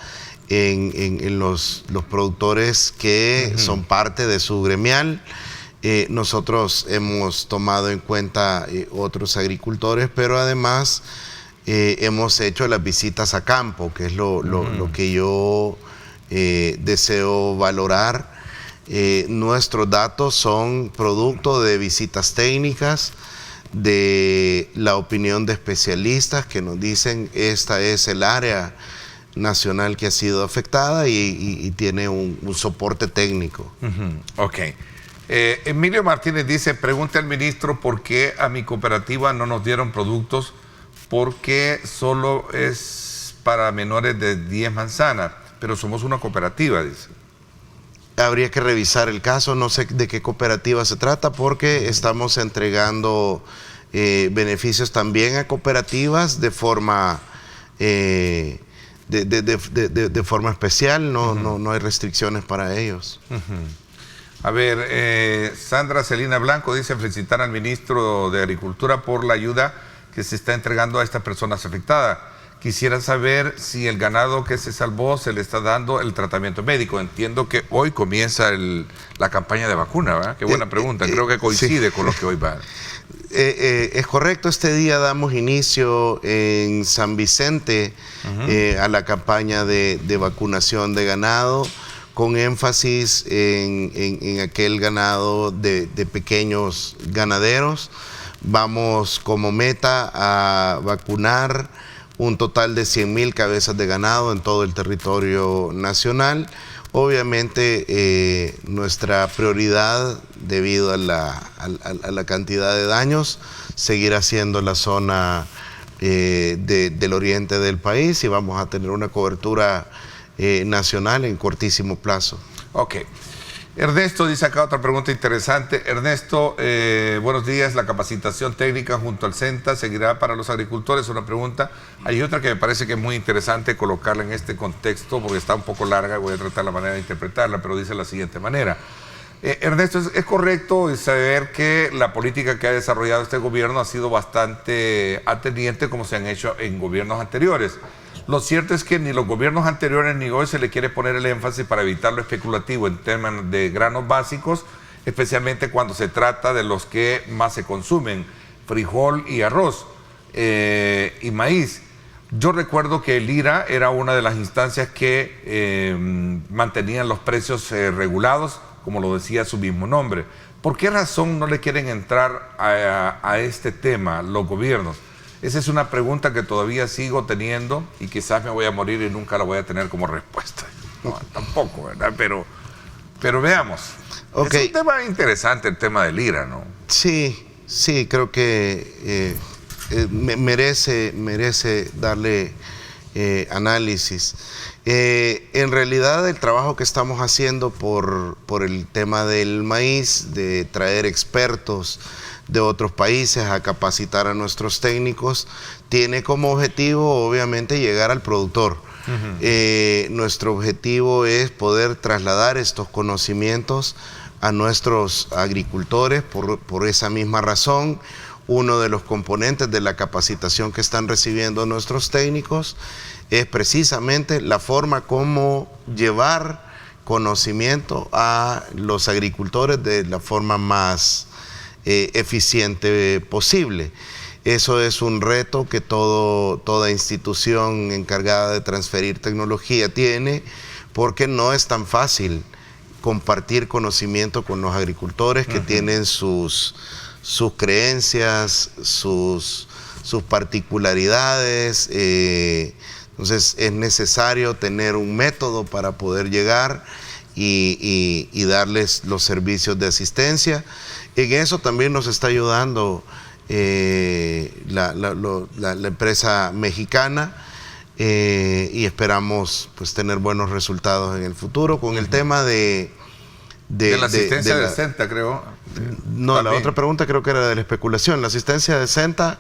en los productores que son parte de su gremial. Nosotros hemos tomado en cuenta otros agricultores, pero además hemos hecho las visitas a campo, que es lo que yo deseo valorar. Nuestros datos son producto de visitas técnicas, de la opinión de especialistas que nos dicen esta es el área nacional que ha sido afectada y tiene un soporte técnico. Ok. Emilio Martínez dice, pregunta al ministro por qué a mi cooperativa no nos dieron productos, porque solo es para menores de 10 manzanas, pero somos una cooperativa, dice. Habría que revisar el caso, no sé de qué cooperativa se trata, porque estamos entregando beneficios también a cooperativas de forma de forma especial, no hay restricciones para ellos. A ver, Sandra Celina Blanco dice felicitar al ministro de Agricultura por la ayuda que se está entregando a estas personas afectadas. Quisiera saber si el ganado que se salvó se le está dando el tratamiento médico. Entiendo que hoy comienza la campaña de vacuna, ¿verdad? Qué buena pregunta, creo que coincide con lo que hoy va. Es correcto, este día damos inicio en San Vicente a la campaña de vacunación de ganado, con énfasis en aquel ganado de pequeños ganaderos. Vamos como meta a vacunar un total de 100,000 cabezas de ganado en todo el territorio nacional. Obviamente nuestra prioridad, debido a la cantidad de daños, seguirá siendo la zona del oriente del país, y vamos a tener una cobertura nacional en cortísimo plazo. Ok. Ernesto dice acá otra pregunta interesante. Ernesto, buenos días. La capacitación técnica junto al CENTA seguirá para los agricultores. Una pregunta. Hay otra que me parece que es muy interesante colocarla en este contexto porque está un poco larga y voy a tratar la manera de interpretarla, pero dice de la siguiente manera. Ernesto, es correcto saber que la política que ha desarrollado este gobierno ha sido bastante atendiente como se han hecho en gobiernos anteriores. Lo cierto es que ni los gobiernos anteriores ni hoy se le quiere poner el énfasis para evitar lo especulativo en temas de granos básicos, especialmente cuando se trata de los que más se consumen, frijol y arroz y maíz. Yo recuerdo que el IRA era una de las instancias que mantenían los precios regulados, como lo decía su mismo nombre. ¿Por qué razón no le quieren entrar a este tema los gobiernos? Esa es una pregunta que todavía sigo teniendo y quizás me voy a morir y nunca la voy a tener como respuesta. No, tampoco, ¿verdad? Pero veamos. Okay. Es un tema interesante el tema del IRA, ¿no? Sí, creo que merece darle análisis. En realidad el trabajo que estamos haciendo por el tema del maíz, de traer expertos de otros países a capacitar a nuestros técnicos, tiene como objetivo obviamente llegar al productor. Nuestro objetivo es poder trasladar estos conocimientos a nuestros agricultores. Por esa misma razón, uno de los componentes de la capacitación que están recibiendo nuestros técnicos es precisamente la forma como llevar conocimiento a los agricultores de la forma más eficiente posible. Eso es un reto que toda institución encargada de transferir tecnología tiene, porque no es tan fácil compartir conocimiento con los agricultores que tienen sus creencias, sus particularidades, Entonces es necesario tener un método para poder llegar y darles los servicios de asistencia. En eso también nos está ayudando la empresa mexicana, y esperamos pues tener buenos resultados en el futuro con el tema de la asistencia de Senta, creo. No, también. La otra pregunta creo que era de la especulación. La asistencia de Senta,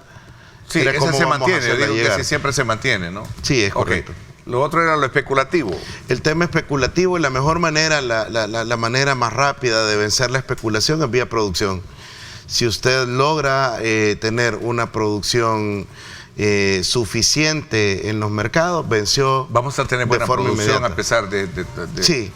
sí, esa se mantiene, yo digo que sí, siempre se mantiene, ¿no? Sí, es correcto. Lo otro era lo especulativo. El tema especulativo, y la mejor manera, la manera más rápida de vencer la especulación es vía producción. Si usted logra tener una producción suficiente en los mercados, venció. Vamos a tener buena producción inmediata. A pesar de... Sí,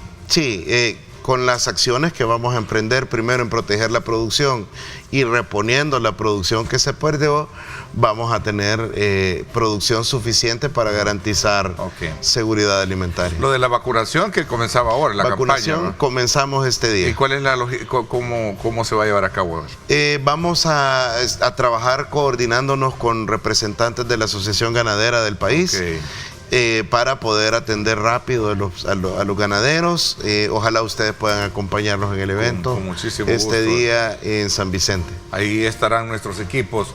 con las acciones que vamos a emprender, primero en proteger la producción y reponiendo la producción que se perdió, vamos a tener producción suficiente para garantizar seguridad alimentaria. Lo de la vacunación que comenzaba ahora, la vacunación, campaña, ¿no? Comenzamos este día. ¿Y cuál es la lógica? ¿Cómo se va a llevar a cabo? Vamos a trabajar coordinándonos con representantes de la Asociación Ganadera del país. Para poder atender rápido a los ganaderos. Ojalá ustedes puedan acompañarnos en el evento con muchísimo este gusto. Día en San Vicente. Ahí estarán nuestros equipos.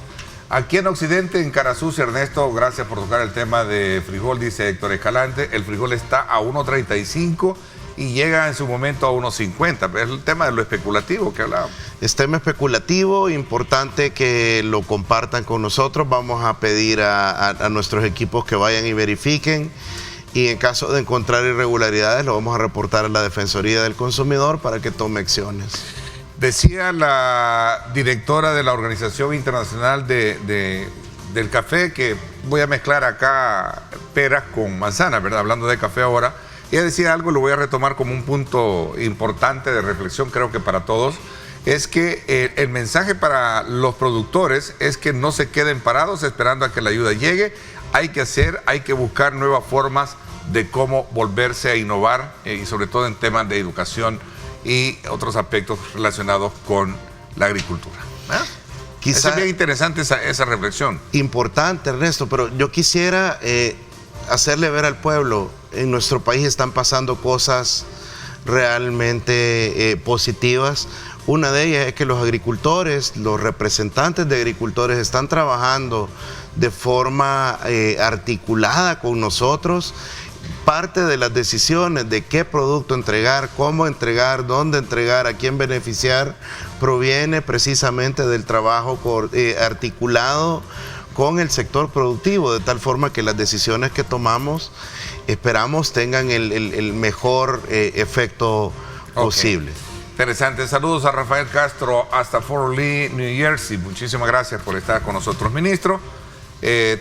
Aquí en Occidente, en Carasucia, Ernesto, gracias por tocar el tema de frijol, dice Héctor Escalante. El frijol está a 1.35 y llega en su momento a 1.50. Es el tema de lo especulativo que hablábamos. Es tema especulativo, importante que lo compartan con nosotros. Vamos a pedir a nuestros equipos que vayan y verifiquen, y en caso de encontrar irregularidades lo vamos a reportar a la Defensoría del Consumidor para que tome acciones. Decía la directora de la Organización Internacional del Café, que voy a mezclar acá peras con manzanas, ¿verdad? Hablando de café ahora. Ella decía algo, lo voy a retomar como un punto importante de reflexión, creo que para todos, es que el mensaje para los productores es que no se queden parados esperando a que la ayuda llegue. Hay que buscar nuevas formas de cómo volverse a innovar, y sobre todo en temas de educación y otros aspectos relacionados con la agricultura. Quizá es bien interesante esa reflexión. Importante, Ernesto, pero yo quisiera hacerle ver al pueblo, en nuestro país están pasando cosas realmente positivas. Una de ellas es que los agricultores, los representantes de agricultores están trabajando de forma articulada con nosotros. Parte de las decisiones de qué producto entregar, cómo entregar, dónde entregar, a quién beneficiar, proviene precisamente del trabajo articulado con el sector productivo, de tal forma que las decisiones que tomamos esperamos tengan el mejor efecto posible. Interesante. Saludos a Rafael Castro hasta Fort Lee, New Jersey. Muchísimas gracias por estar con nosotros, ministro.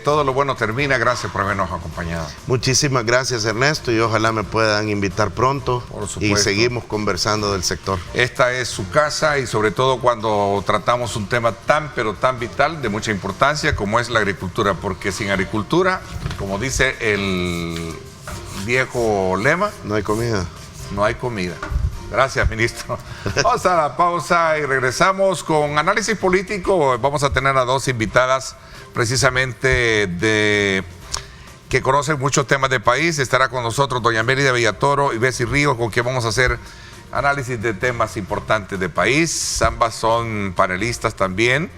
Todo lo bueno termina. Gracias por habernos acompañado. Muchísimas gracias, Ernesto, y ojalá me puedan invitar pronto. Por supuesto. Y seguimos conversando del sector. Esta es su casa, y sobre todo cuando tratamos un tema pero tan vital, de mucha importancia, como es la agricultura, porque sin agricultura, como dice el viejo lema, no hay comida. No hay comida. Gracias, ministro. Vamos a la pausa y regresamos con análisis político. Vamos a tener a dos invitadas precisamente que conocen muchos temas de país. Estará con nosotros doña Mérida Villatoro y Bessie Ríos, con quien vamos a hacer análisis de temas importantes de país. Ambas son panelistas también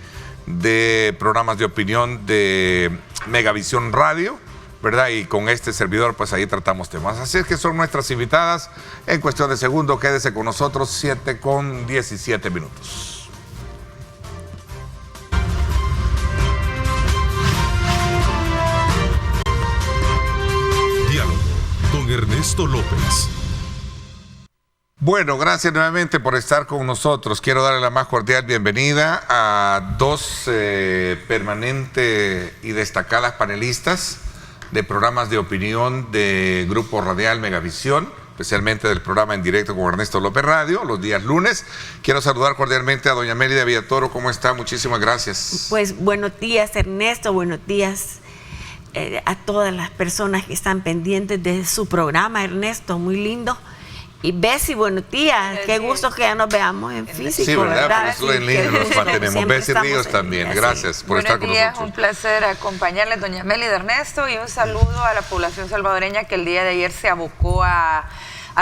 de programas de opinión de Megavisión Radio, ¿verdad? Y con este servidor, pues ahí tratamos temas. Así es que son nuestras invitadas. En cuestión de segundo, quédese con nosotros, 7:17. Diálogo con Ernesto López. Bueno, gracias nuevamente por estar con nosotros. Quiero darle la más cordial bienvenida a dos permanentes y destacadas panelistas de programas de opinión de Grupo Radial Megavisión, especialmente del programa En Directo con Ernesto López Radio, los días lunes. Quiero saludar cordialmente a doña Mérida Villatoro. ¿Cómo está? Muchísimas gracias. Pues buenos días, Ernesto, buenos días a todas las personas que están pendientes de su programa, Ernesto, muy lindo. Y Bessie, buenos días. Qué gusto que ya nos veamos en físico, Sí, ¿verdad? Por eso Sí, en línea qué nos gusto. mantenemos. Siempre Bessie estamos Ríos en también. línea, Gracias por estar con Buenos días, nosotros. un placer acompañarles, doña Meli de Ernesto, y un saludo a la población salvadoreña que el día de ayer se abocó a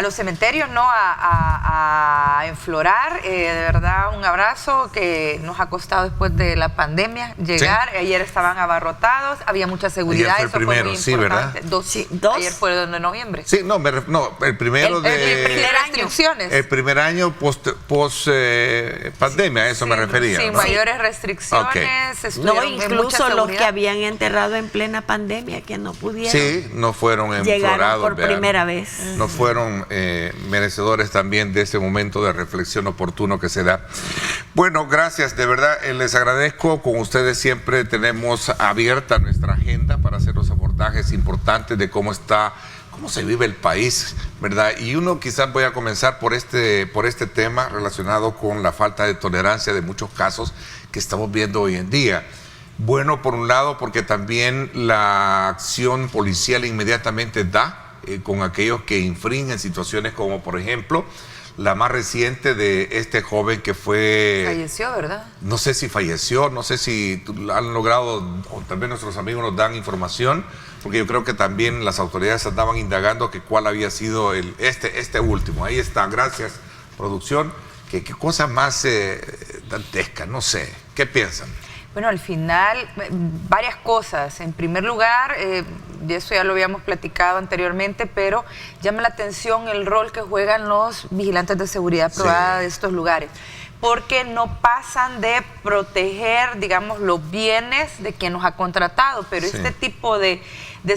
los cementerios, ¿no? A enflorar. De verdad, un abrazo que nos ha costado después de la pandemia llegar. Sí. Ayer estaban abarrotados, había mucha seguridad. Ayer fue el primero, muy sí, ¿verdad? importante. Dos. Ayer fue el 2 de noviembre. Sí, no, el primero El de... primer restricciones. El primer año post pandemia, a eso me refería. Sin ¿no? mayores restricciones. Ok. No, estuvieron en mucha incluso los que seguridad. habían enterrado en plena pandemia, que no pudieron. Sí, no fueron Llegaron enflorados. por vean. primera vez. No fueron merecedores también de ese momento de reflexión oportuno que se da. Bueno, gracias, de verdad, les agradezco. Con ustedes siempre tenemos abierta nuestra agenda para hacer los abordajes importantes de cómo se vive el país, ¿verdad? Y uno quizás voy a comenzar por este tema relacionado con la falta de tolerancia de muchos casos que estamos viendo hoy en día. Bueno, por un lado, porque también la acción policial inmediatamente da con aquellos que infringen situaciones como, por ejemplo, la más reciente de este joven que fue... Falleció, ¿verdad? No sé si falleció, no sé si han logrado, o también nuestros amigos nos dan información, porque yo creo que también las autoridades andaban indagando que cuál había sido este último. Ahí está, gracias, producción. Qué cosa más dantesca, no sé. ¿Qué piensan? Bueno, al final, varias cosas. En primer lugar, y eso ya lo habíamos platicado anteriormente, pero llama la atención el rol que juegan los vigilantes de seguridad privada de estos lugares, porque no pasan de proteger, digamos, los bienes de quien nos ha contratado, pero este tipo de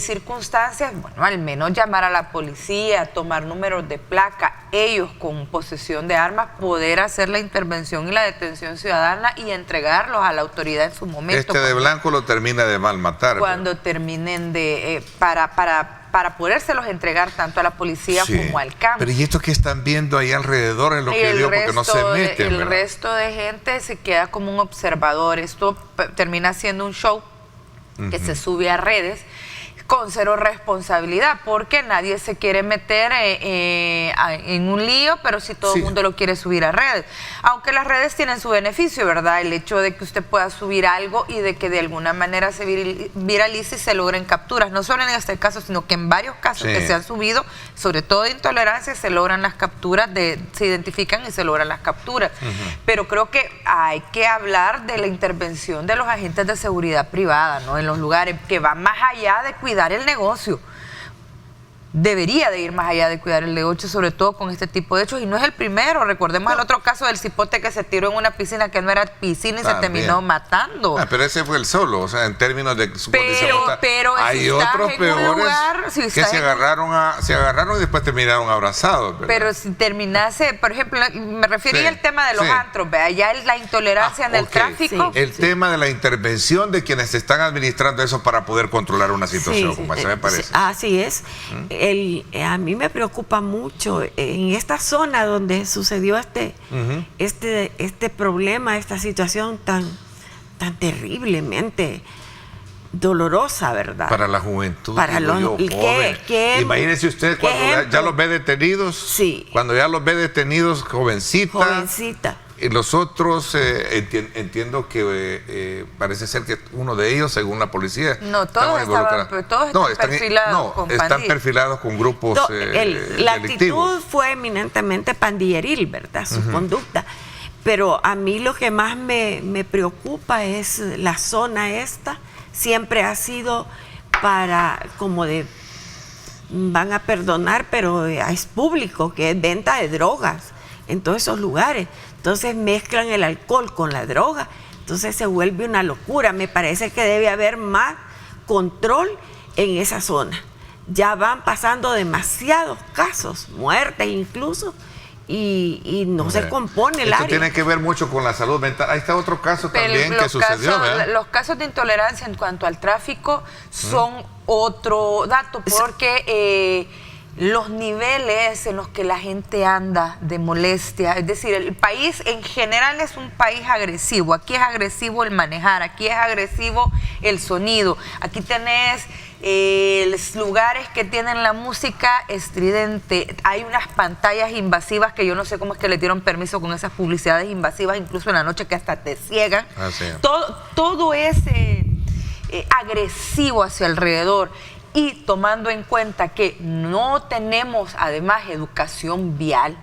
circunstancias, bueno, al menos llamar a la policía, tomar números de placa, ellos con posesión de armas, poder hacer la intervención y la detención ciudadana y entregarlos a la autoridad en su momento. Este de blanco lo termina de mal matar. Cuando terminen de... para podérselos entregar tanto a la policía como al campo. Pero ¿y esto que están viendo ahí alrededor es lo que digo? Porque no se meten, El ¿verdad? resto de gente se queda como un observador. Esto termina siendo un show que se sube a redes con cero responsabilidad, porque nadie se quiere meter en un lío, pero si todo el mundo lo quiere subir a redes. Aunque las redes tienen su beneficio, ¿verdad? El hecho de que usted pueda subir algo y de que de alguna manera se viralice y se logren capturas. No solo en este caso, sino que en varios casos que se han subido, sobre todo de intolerancia, se logran las capturas, se identifican y se logran las capturas. Pero creo que hay que hablar de la intervención de los agentes de seguridad privada, ¿no? En los lugares, que va más allá de cuidar el negocio. Debería de ir más allá de cuidar el negocio, sobre todo con este tipo de hechos, y no es el primero. Recordemos el otro caso del cipote que se tiró en una piscina que no era piscina y se terminó matando. Pero ese fue el solo, o sea, en términos de su condición. Pero hay si estás otros en un peores lugar, si que estás se agarraron y después terminaron abrazados. ¿verdad? Pero si terminase, por ejemplo, me refería al tema de los antros, ¿ve? Allá la intolerancia en el tráfico. El tema de la intervención de quienes están administrando eso para poder controlar una situación, como eso me parece. Así es. A mí me preocupa mucho en esta zona donde sucedió este problema, esta situación tan terriblemente dolorosa, ¿verdad? Para la juventud. Para los jóvenes. Imagínese usted cuando ya los ve detenidos. Sí. Cuando ya los ve detenidos, jovencita. Y los otros, entiendo que parece ser que uno de ellos, según la policía, todos están perfilados con están perfilados con grupos la actitud fue eminentemente pandilleril, ¿verdad? Su conducta. Pero a mí lo que más me preocupa es la zona esta. Siempre ha sido van a perdonar, pero es público, que es venta de drogas en todos esos lugares. Entonces mezclan el alcohol con la droga, entonces se vuelve una locura. Me parece que debe haber más control en esa zona. Ya van pasando demasiados casos, muertes incluso, y no se compone el área. Esto tiene que ver mucho con la salud mental. Ahí está otro caso también que sucedió, ¿verdad? Los casos de intolerancia en cuanto al tráfico son otro dato, porque los niveles en los que la gente anda de molestia. Es decir, el país en general es un país agresivo. Aquí es agresivo el manejar, aquí es agresivo el sonido. Aquí tenés los lugares que tienen la música estridente. Hay unas pantallas invasivas que yo no sé cómo es que le dieron permiso con esas publicidades invasivas, incluso en la noche, que hasta te ciegan. Sí. Todo es agresivo hacia alrededor. Y tomando en cuenta que no tenemos además educación vial,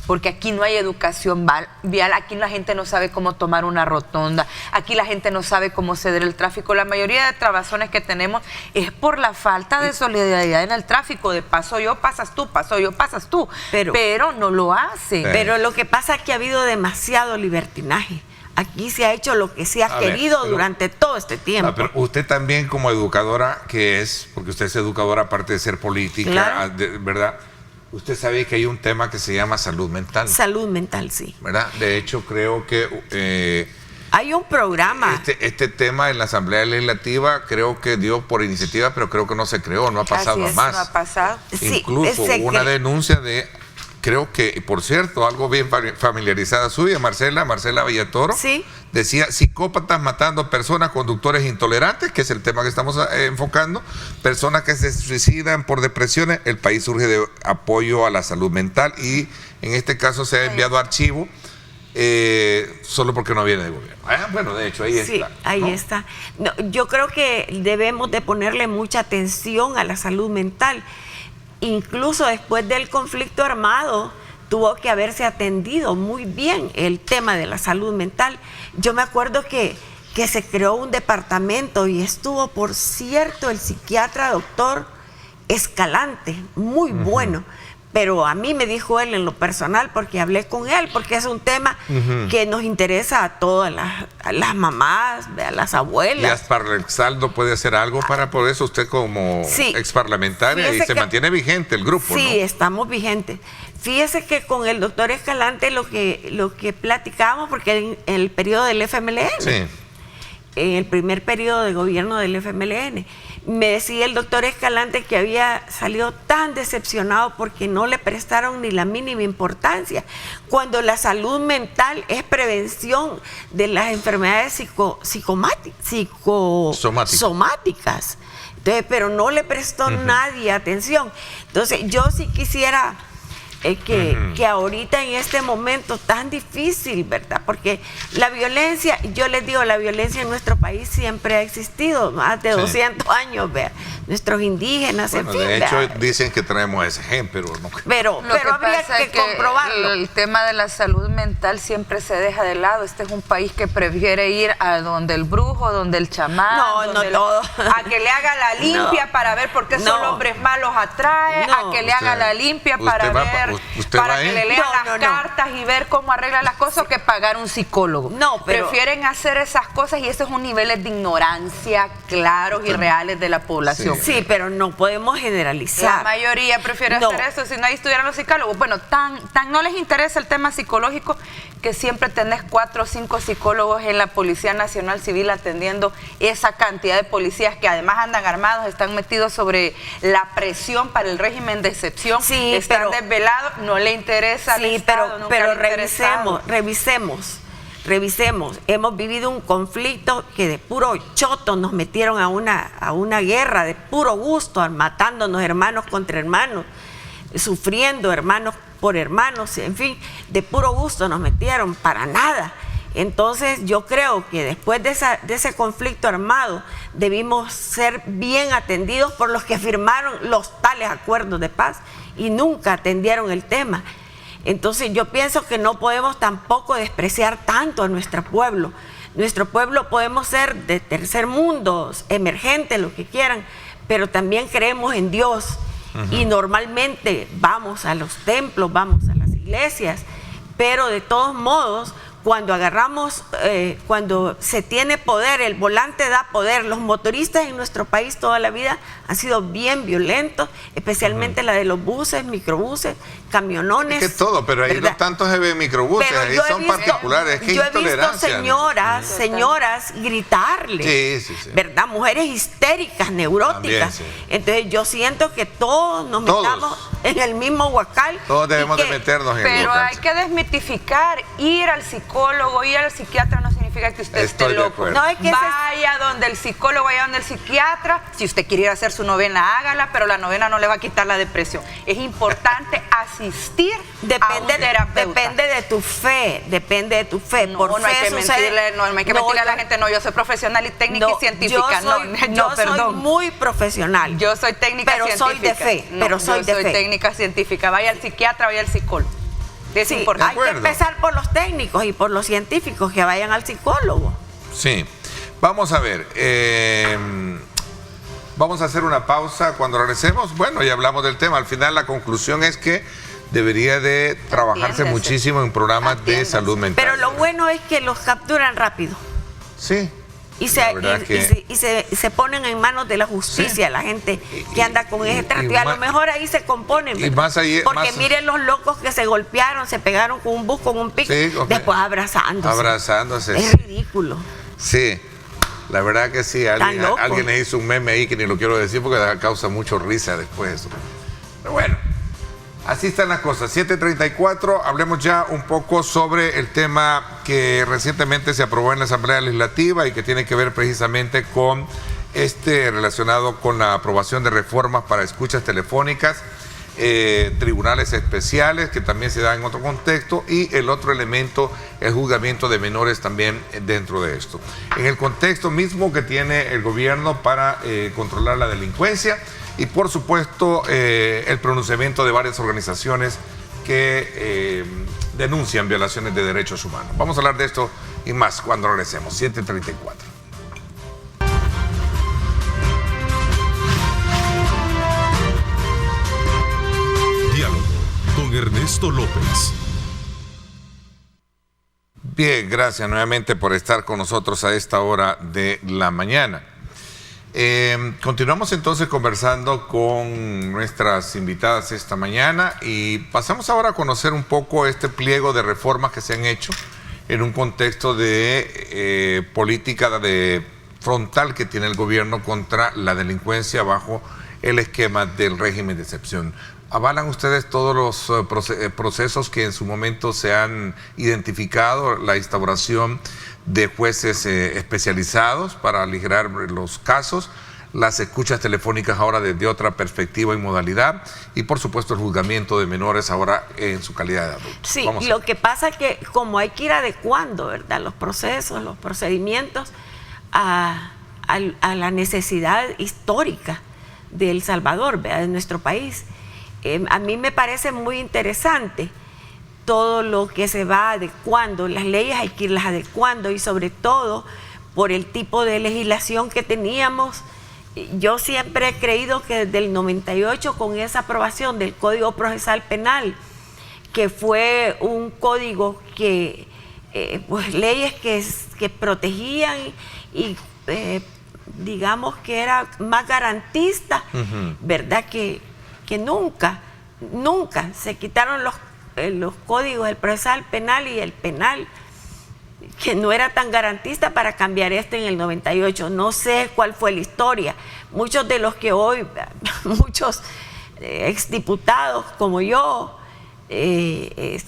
porque aquí no hay educación vial, aquí la gente no sabe cómo tomar una rotonda, aquí la gente no sabe cómo ceder el tráfico. La mayoría de trabazones que tenemos es por la falta de solidaridad en el tráfico, de paso yo, pasas tú, paso yo, pasas tú, pero no lo hacen. Pero lo que pasa es que ha habido demasiado libertinaje. Aquí se ha hecho lo que se ha querido durante todo este tiempo. Pero usted también, como educadora que es, porque usted es educadora aparte de ser política, claro, ¿verdad? Usted sabe que hay un tema que se llama salud mental. Salud mental, sí. ¿Verdad? De hecho, creo que hay un programa. Este tema en la Asamblea Legislativa creo que dio por iniciativa, pero creo que no se creó, no ha pasado a más. No ha pasado. Incluso hubo una denuncia de... Creo que, por cierto, algo bien familiarizada suya, Marcela Villatoro, sí, decía: psicópatas matando personas, conductores intolerantes, que es el tema que estamos enfocando, personas que se suicidan por depresiones. El país surge de apoyo a la salud mental y en este caso se ha enviado archivo solo porque no viene del gobierno. Bueno, de hecho, ahí está. Ahí está. No, yo creo que debemos de ponerle mucha atención a la salud mental. Incluso después del conflicto armado tuvo que haberse atendido muy bien el tema de la salud mental. Yo me acuerdo que se creó un departamento y estuvo, por cierto, el psiquiatra doctor Escalante, muy bueno. Pero a mí me dijo él en lo personal, porque hablé con él, porque es un tema que nos interesa a todas las mamás, a las abuelas. ¿Y Asparrexaldo puede hacer algo para por eso usted como exparlamentaria y se mantiene vigente el grupo? Sí, ¿no? Estamos vigentes. Fíjese que con el doctor Escalante lo que platicábamos, porque en el periodo del FMLN, en el primer periodo de gobierno del FMLN, me decía el doctor Escalante que había salido tan decepcionado porque no le prestaron ni la mínima importancia, cuando la salud mental es prevención de las enfermedades psicosomáticas. Entonces, pero no le prestó nadie atención. Entonces, yo sí quisiera que ahorita en este momento tan difícil, ¿verdad? Porque la violencia, yo les digo, la violencia en nuestro país siempre ha existido, más de 200 años, ¿verdad? Nuestros indígenas, bueno, en fin. De hecho, ¿verdad? Dicen que traemos ese gen, pero no. Pero habría que comprobarlo. El tema de la salud mental siempre se deja de lado. Este es un país que prefiere ir a donde el brujo, donde el chamán, a que le haga la limpia para ver por qué solo hombres malos atrae, a que le haga la limpia para ver, para que le lea las cartas y ver cómo arregla las cosas, que pagar un psicólogo. Prefieren hacer esas cosas, y esos son niveles de ignorancia claros y reales de la población. Sí, pero no podemos generalizar. La mayoría prefiere hacer eso. Si no, ahí estuvieran los psicólogos. Bueno, tan no les interesa el tema psicológico que siempre tenés 4 o 5 psicólogos en la Policía Nacional Civil atendiendo esa cantidad de policías que además andan armados, están metidos sobre la presión para el régimen de excepción, están desvelados, no le interesa al Estado, pero revisemos. Hemos vivido un conflicto que de puro choto nos metieron a una guerra de puro gusto, matándonos hermanos contra hermanos, sufriendo hermanos por hermanos, en fin, de puro gusto nos metieron, para nada. Entonces yo creo que después de ese conflicto armado debimos ser bien atendidos por los que firmaron los tales acuerdos de paz y nunca atendieron el tema. Entonces yo pienso que no podemos tampoco despreciar tanto a nuestro pueblo. Nuestro pueblo podemos ser de tercer mundo, emergente, lo que quieran, pero también creemos en Dios. Y normalmente vamos a los templos, vamos a las iglesias, pero de todos modos, cuando cuando se tiene poder, el volante da poder. Los motoristas en nuestro país toda la vida han sido bien violentos, especialmente la de los buses, microbuses, camionones. Es que todo, pero ahí ¿verdad? no tantos microbuses, Pero ahí yo he son visto- particulares. Qué Yo he visto intolerancia. señoras gritarle, Sí. ¿verdad? Mujeres histéricas, neuróticas. También, sí. Entonces yo siento que todos nos Todos. metamos en el mismo huacal. Todos debemos y de que- meternos en el Pero huacal. hay que desmitificar, ir al psicólogo, ir al psiquiatra no significa que usted Estoy esté de loco. acuerdo. No, es que vaya donde el psicólogo, vaya donde el psiquiatra. Si usted quiere ir a hacer su novena, hágala, pero la novena no le va a quitar la depresión. Es importante asistir a un terapeuta. Depende de tu fe, depende de tu fe. No, Por no hay fe que sucede- mentirle, no hay que mentirle a la gente, no, yo soy profesional y técnica y científica. Yo soy muy profesional. Yo soy técnica pero científica. soy de fe, No, pero soy yo de soy fe. técnica científica. Vaya al psiquiatra, vaya al psicólogo. Es Sí, importante. hay que acuerdo. empezar por los técnicos y por los científicos que vayan al psicólogo. Sí. Vamos a ver. Vamos a hacer una pausa. Cuando regresemos, bueno, ya hablamos del tema. Al final la conclusión es que debería de trabajarse Atiéndese. muchísimo en programas de Atiéndese. salud mental. Pero lo bueno es que los capturan rápido Sí. y La verdad que- se ponen en manos de la justicia, Sí. la gente que anda con ese trato. y Y a lo más- mejor ahí se componen. y ¿verdad? más ahí- Porque más- miren los locos que se golpearon, se pegaron con un bus, con un pico, Sí, ok. después abrazándose. Abrazándose. Es ridículo. Sí, la verdad que sí. Alguien locos. le hizo un meme ahí que ni lo quiero decir porque causa mucho risa después eso. Pero bueno, así están las cosas. 7:34, hablemos ya un poco sobre el tema que recientemente se aprobó en la Asamblea Legislativa y que tiene que ver precisamente con relacionado con la aprobación de reformas para escuchas telefónicas, tribunales especiales que también se da en otro contexto y el otro elemento, el juzgamiento de menores también dentro de esto. En el contexto mismo que tiene el gobierno para controlar la delincuencia y por supuesto el pronunciamiento de varias organizaciones que denuncian violaciones de derechos humanos. Vamos a hablar de esto y más cuando regresemos. 7:34. Diálogo con Ernesto López. Bien, gracias nuevamente por estar con nosotros a esta hora de la mañana. Continuamos entonces conversando con nuestras invitadas esta mañana y pasamos ahora a conocer un poco este pliego de reformas que se han hecho en un contexto de política de frontal que tiene el gobierno contra la delincuencia bajo el esquema del régimen de excepción. ¿Avalan ustedes todos los procesos que en su momento se han identificado, la instauración de jueces especializados para aligerar los casos, las escuchas telefónicas ahora desde otra perspectiva y modalidad y por supuesto el juzgamiento de menores ahora en su calidad de adultos? Sí, Vamos a lo ver. que pasa es que como hay que ir adecuando, ¿verdad?, los procesos, los procedimientos a la necesidad histórica de El Salvador, ¿verdad?, de nuestro país. A mí me parece muy interesante todo lo que se va adecuando, las leyes hay que irlas adecuando y sobre todo por el tipo de legislación que teníamos. Yo siempre he creído que desde el 98 con esa aprobación del Código Procesal Penal, que fue un código que, pues leyes que protegían y digamos que era más garantista, ¿verdad? Que nunca se quitaron los códigos del procesal penal y el penal, que no era tan garantista para cambiar en el 98. No sé cuál fue la historia. Muchos de los que hoy, muchos exdiputados como yo,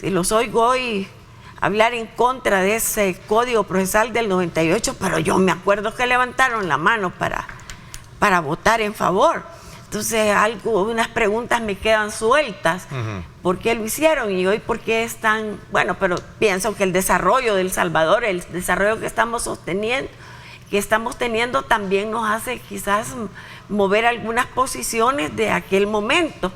los oigo hoy hablar en contra de ese código procesal del 98, pero yo me acuerdo que levantaron la mano para votar en favor. Entonces, unas preguntas me quedan sueltas. ¿Por qué lo hicieron? Y hoy, ¿por qué están? Bueno, pero pienso que el desarrollo de El Salvador, el desarrollo que estamos teniendo, también nos hace quizás mover algunas posiciones de aquel momento.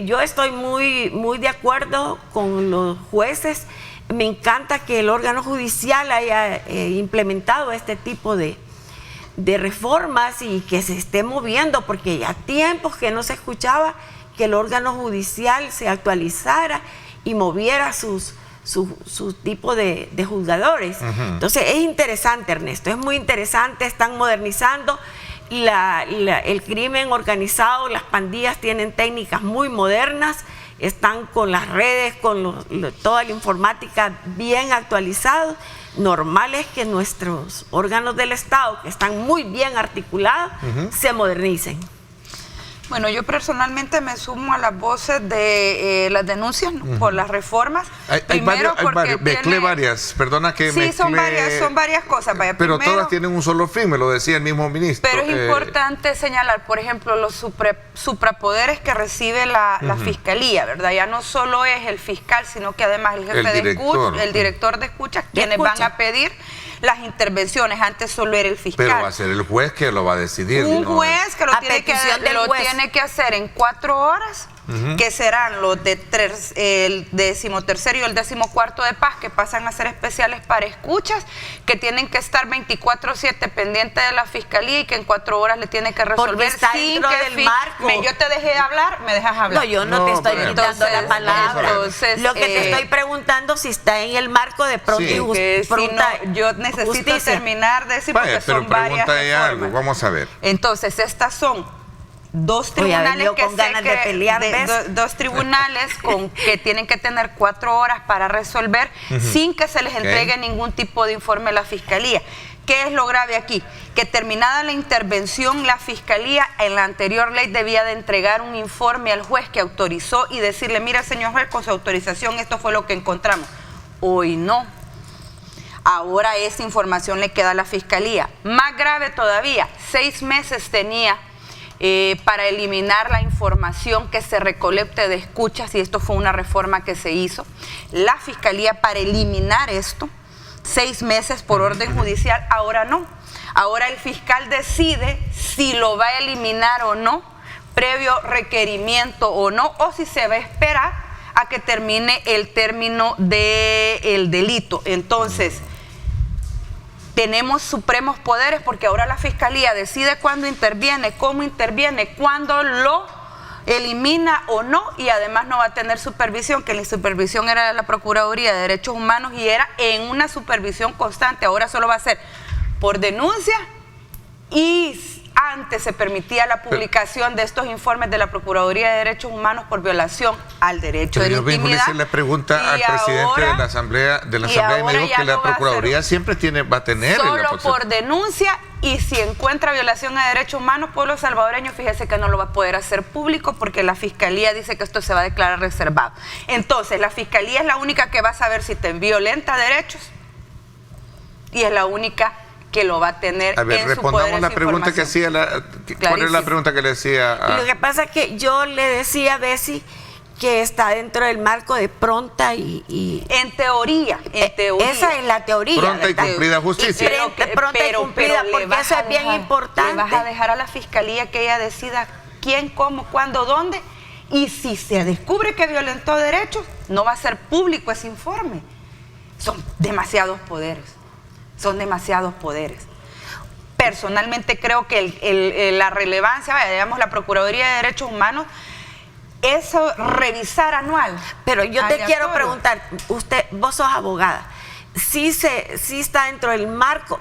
Yo estoy muy de acuerdo con los jueces. Me encanta que el órgano judicial haya implementado este tipo de reformas y que se esté moviendo, porque ya tiempos que no se escuchaba que el órgano judicial se actualizara y moviera su tipo de juzgadores. Entonces es interesante, Ernesto, es muy interesante, están modernizando el crimen organizado, las pandillas tienen técnicas muy modernas están con las redes, con toda la informática bien actualizados. Normal es que nuestros órganos del Estado, que están muy bien articulados, se modernicen. Bueno, yo personalmente me sumo a las voces de las denuncias por las reformas. Hay varios, mezclé varias, perdona que sí, son varias cosas. Vaya, pero primero, todas tienen un solo fin, me lo decía el mismo ministro. Pero es importante señalar, por ejemplo, los suprapoderes que recibe la Fiscalía, ¿verdad? Ya no solo es el fiscal, sino que además el jefe el director de escucha, quienes van a pedir las intervenciones. Antes solo era el fiscal. Pero va a ser el juez que lo va a decidir. Un juez que lo tiene que hacer en 4 horas, que serán los de el 13º y el 14º de paz, que pasan a ser especiales para escuchas, que tienen que estar 24/7 pendientes de la Fiscalía y que en 4 horas le tiene que resolver sin que yo te dejé hablar, me dejas hablar. No, yo no te estoy quitando la palabra. Entonces, lo que te estoy preguntando si está en el marco de pronta y justicia. Si no, yo necesito terminar de decir porque son varias reformas. Vamos a ver. Entonces, estas son 2 tribunales dos tribunales que tienen que tener 4 horas para resolver sin que se les entregue ningún tipo de informe a la Fiscalía. ¿Qué es lo grave aquí? Que terminada la intervención, la Fiscalía en la anterior ley debía de entregar un informe al juez que autorizó y decirle, mira, señor juez, con su autorización esto fue lo que encontramos. Hoy no. Ahora esa información le queda a la Fiscalía. Más grave todavía, 6 meses tenía para eliminar la información que se recolecte de escuchas, y esto fue una reforma que se hizo. La Fiscalía, para eliminar esto, 6 meses por orden judicial, ahora no. Ahora el fiscal decide si lo va a eliminar o no, previo requerimiento o no, o si se va a esperar a que termine el término del delito. Entonces, tenemos supremos poderes porque ahora la Fiscalía decide cuándo interviene, cómo interviene, cuándo lo elimina o no, y además no va a tener supervisión, que la supervisión era de la Procuraduría de Derechos Humanos y era en una supervisión constante. Ahora solo va a ser por denuncia, y antes se permitía la publicación de estos informes de la Procuraduría de Derechos Humanos por violación al derecho de la intimidad. Yo mismo le hice la pregunta al presidente de la Asamblea y me dijo que la Procuraduría siempre va a tener solo por denuncia, y si encuentra violación a derechos humanos, pueblo salvadoreño, fíjese que no lo va a poder hacer público porque la Fiscalía dice que esto se va a declarar reservado. Entonces, la Fiscalía es la única que va a saber si te violenta derechos y es la única que lo va a tener a ver, en su poder. Respondamos la pregunta que hacía. ¿Cuál es la pregunta que le decía? Lo que pasa es que yo le decía a Bessie que está dentro del marco de pronta y en teoría. Esa es la teoría. Pronta y cumplida justicia. Pronta y cumplida, porque eso es bien importante. Le vas a dejar a la Fiscalía que ella decida quién, cómo, cuándo, dónde, y si se descubre que violentó derechos, no va a ser público ese informe. Son demasiados poderes. Personalmente creo que la relevancia, digamos, la Procuraduría de Derechos Humanos, eso revisar anual. Pero yo te quiero preguntar, vos sos abogada, sí está dentro del marco,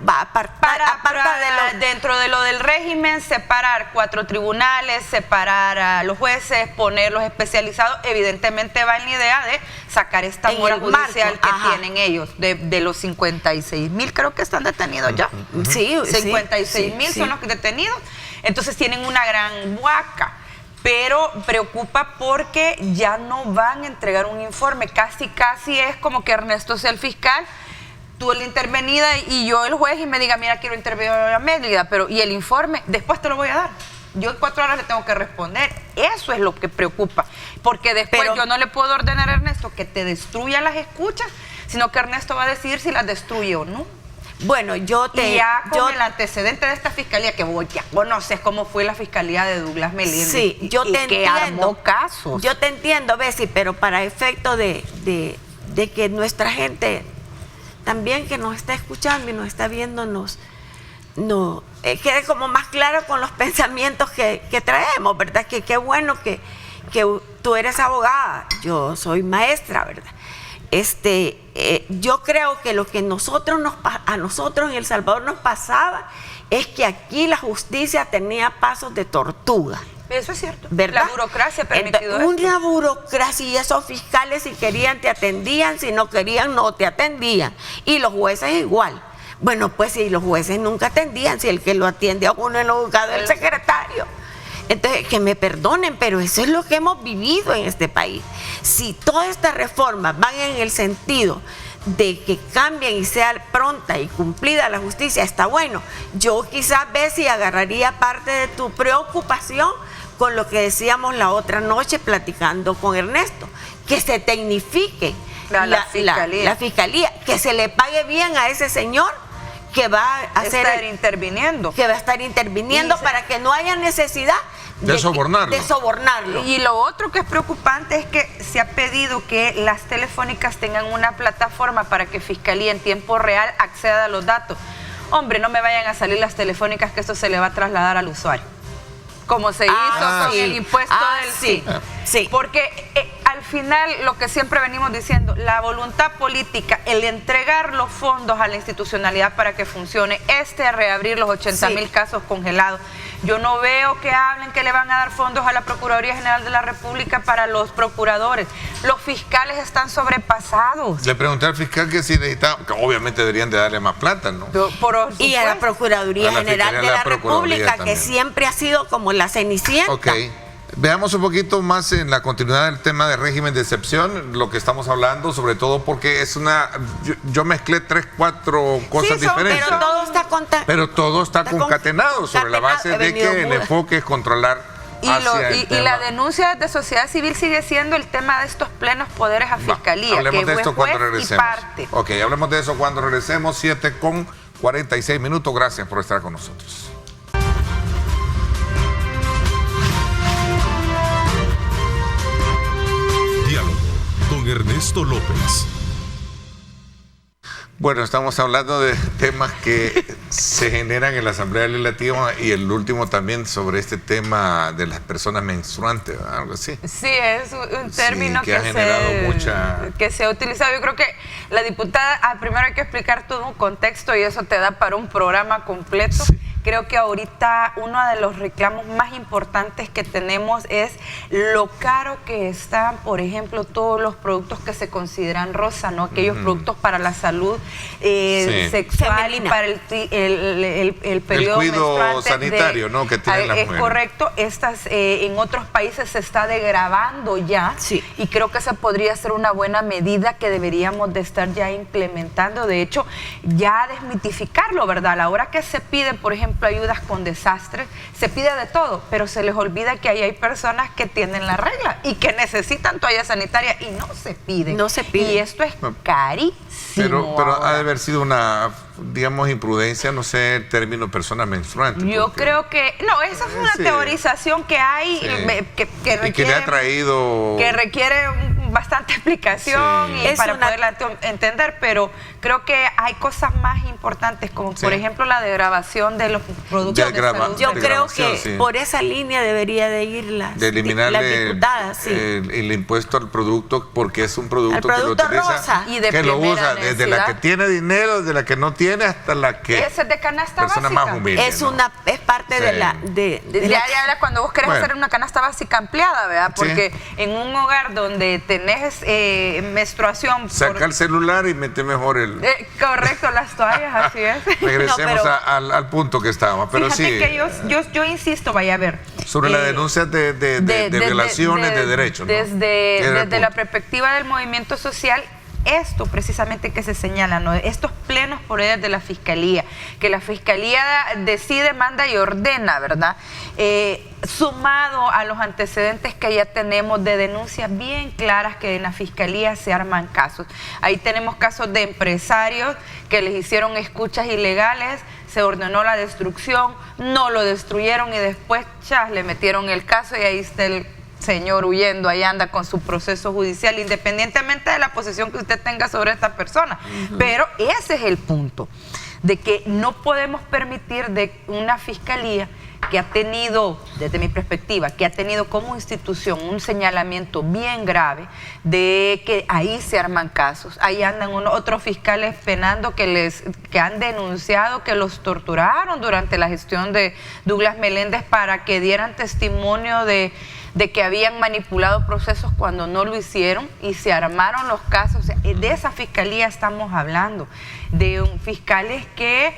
dentro de lo del régimen, separar 4 tribunales, separar a los jueces, poner los especializados, evidentemente va en la idea de sacar esta mora judicial que tienen ellos, de los 56,000 creo que están detenidos ya. Sí, 56,000 son los detenidos, entonces tienen una gran huaca. Pero preocupa porque ya no van a entregar un informe. Casi es como que Ernesto sea el fiscal, tú la intervenida y yo el juez, y me diga, mira, quiero intervenir a la Mérida, pero y el informe, después te lo voy a dar. Yo en 4 horas le tengo que responder. Eso es lo que preocupa. Porque después yo no le puedo ordenar a Ernesto que te destruya las escuchas, sino que Ernesto va a decidir si las destruye o no. Bueno, el antecedente de esta fiscalía, que vos ya conoces cómo fue la fiscalía de Douglas Meléndez. Sí, yo te entiendo. Armó casos. Yo te entiendo, Bessie, pero para efecto de que nuestra gente también que nos está escuchando y nos está viendo quede como más claro con los pensamientos que traemos, ¿verdad? Que qué bueno que tú eres abogada, yo soy maestra, ¿verdad? Yo creo que lo que a nosotros en El Salvador nos pasaba es que aquí la justicia tenía pasos de tortuga. Eso es cierto. ¿Verdad? La burocracia ha permitido esto. Una burocracia, y esos fiscales si querían te atendían, si no querían no te atendían. Y los jueces igual. Bueno, pues si los jueces nunca atendían, si el que lo atiende a uno en los juzgados es el secretario. Entonces, que me perdonen, pero eso es lo que hemos vivido en este país. Si todas estas reformas van en el sentido de que cambien y sea pronta y cumplida la justicia, está bueno. Yo quizás Bessie agarraría parte de tu preocupación con lo que decíamos la otra noche platicando con Ernesto, que se tecnifique la fiscalía, que se le pague bien a ese señor que va a estar interviniendo para que no haya necesidad de sobornarlo. Y lo otro que es preocupante es que se ha pedido que las telefónicas tengan una plataforma para que Fiscalía en tiempo real acceda a los datos. Hombre, no me vayan a salir las telefónicas, que esto se le va a trasladar al usuario, como se hizo con el impuesto del sí. Porque al final, lo que siempre venimos diciendo, la voluntad política, el entregar los fondos a la institucionalidad para que funcione, reabrir los 80,000 casos congelados. Yo no veo que hablen que le van a dar fondos a la Procuraduría General de la República para los procuradores. Los fiscales están sobrepasados. Le pregunté al fiscal que si necesitaba, que obviamente deberían de darle más plata, ¿no? Y a la Procuraduría General de la República, que siempre ha sido como la cenicienta. Ok. Veamos un poquito más en la continuidad del tema de régimen de excepción, lo que estamos hablando, sobre todo porque es yo mezclé 3, 4 cosas diferentes. Pero todo está concatenado sobre la base de que el enfoque es controlar. Y la denuncia de sociedad civil sigue siendo el tema de estos plenos poderes a Fiscalía. Hablemos de esto cuando regresemos. Ok, hablemos de eso cuando regresemos, 7:46. Gracias por estar con nosotros. Con Ernesto López. Bueno, estamos hablando de temas que se generan en la Asamblea Legislativa y el último también sobre este tema de las personas menstruantes, algo así. Sí, es un término que ha generado que se ha utilizado. Yo creo que la diputada, primero hay que explicar todo un contexto y eso te da para un programa completo. Sí. Creo que ahorita uno de los reclamos más importantes que tenemos es lo caro que están, por ejemplo, todos los productos que se consideran rosa, ¿no? Aquellos productos para la salud sexual y para el periodo cuidado sanitario, ¿no? Que tienen las mujeres. Es correcto. En otros países se está degradando ya y creo que esa podría ser una buena medida que deberíamos de estar ya implementando. De hecho, ya desmitificarlo, ¿verdad? A la hora que se piden, por ejemplo, ayudas con desastres, se pide de todo, pero se les olvida que ahí hay personas que tienen la regla y que necesitan toalla sanitaria y no se piden. Y esto es carísimo. Pero ha de haber sido una, digamos, imprudencia, no sé, el término persona menstruante. Yo creo que, no, esa es una teorización que hay, que requiere, que le ha traído, que requiere bastante explicación y para poderla entender, pero creo que hay cosas más importantes, como por ejemplo la degradación de los productos de salud. Yo creo que por esa línea debería de ir las diputadas. El impuesto al producto, porque es un producto que lo utiliza, rosa. Y de que lo usa necesidad. Desde la que tiene dinero, desde la que no tiene, hasta la que ese es de canasta persona básica. más humilde. Es parte de la... Ya cuando vos querés hacer una canasta básica ampliada, ¿verdad? Porque en un hogar donde tenés menstruación... Saca el celular y mete mejor el... correcto, las toallas, así es. Regresemos al punto que estábamos, pero fíjate que yo insisto, vaya a ver. Sobre la denuncia de violaciones de derechos, ¿no? Desde la perspectiva del movimiento social, esto precisamente que se señala, ¿no? Estos plenos poderes de la Fiscalía, que la Fiscalía decide, manda y ordena, ¿verdad? Sumado a los antecedentes que ya tenemos de denuncias bien claras que en la Fiscalía se arman casos. Ahí tenemos casos de empresarios que les hicieron escuchas ilegales, se ordenó la destrucción, no lo destruyeron y después le metieron el caso y ahí está el señor huyendo, ahí anda con su proceso judicial, independientemente de la posición que usted tenga sobre esta persona. Pero ese es el punto, de que no podemos permitir de una fiscalía que ha tenido, desde mi perspectiva, que ha tenido como institución un señalamiento bien grave de que ahí se arman casos. Ahí andan otros fiscales penando que han denunciado que los torturaron durante la gestión de Douglas Meléndez para que dieran testimonio de que habían manipulado procesos cuando no lo hicieron y se armaron los casos. O sea, de esa fiscalía estamos hablando, de fiscales que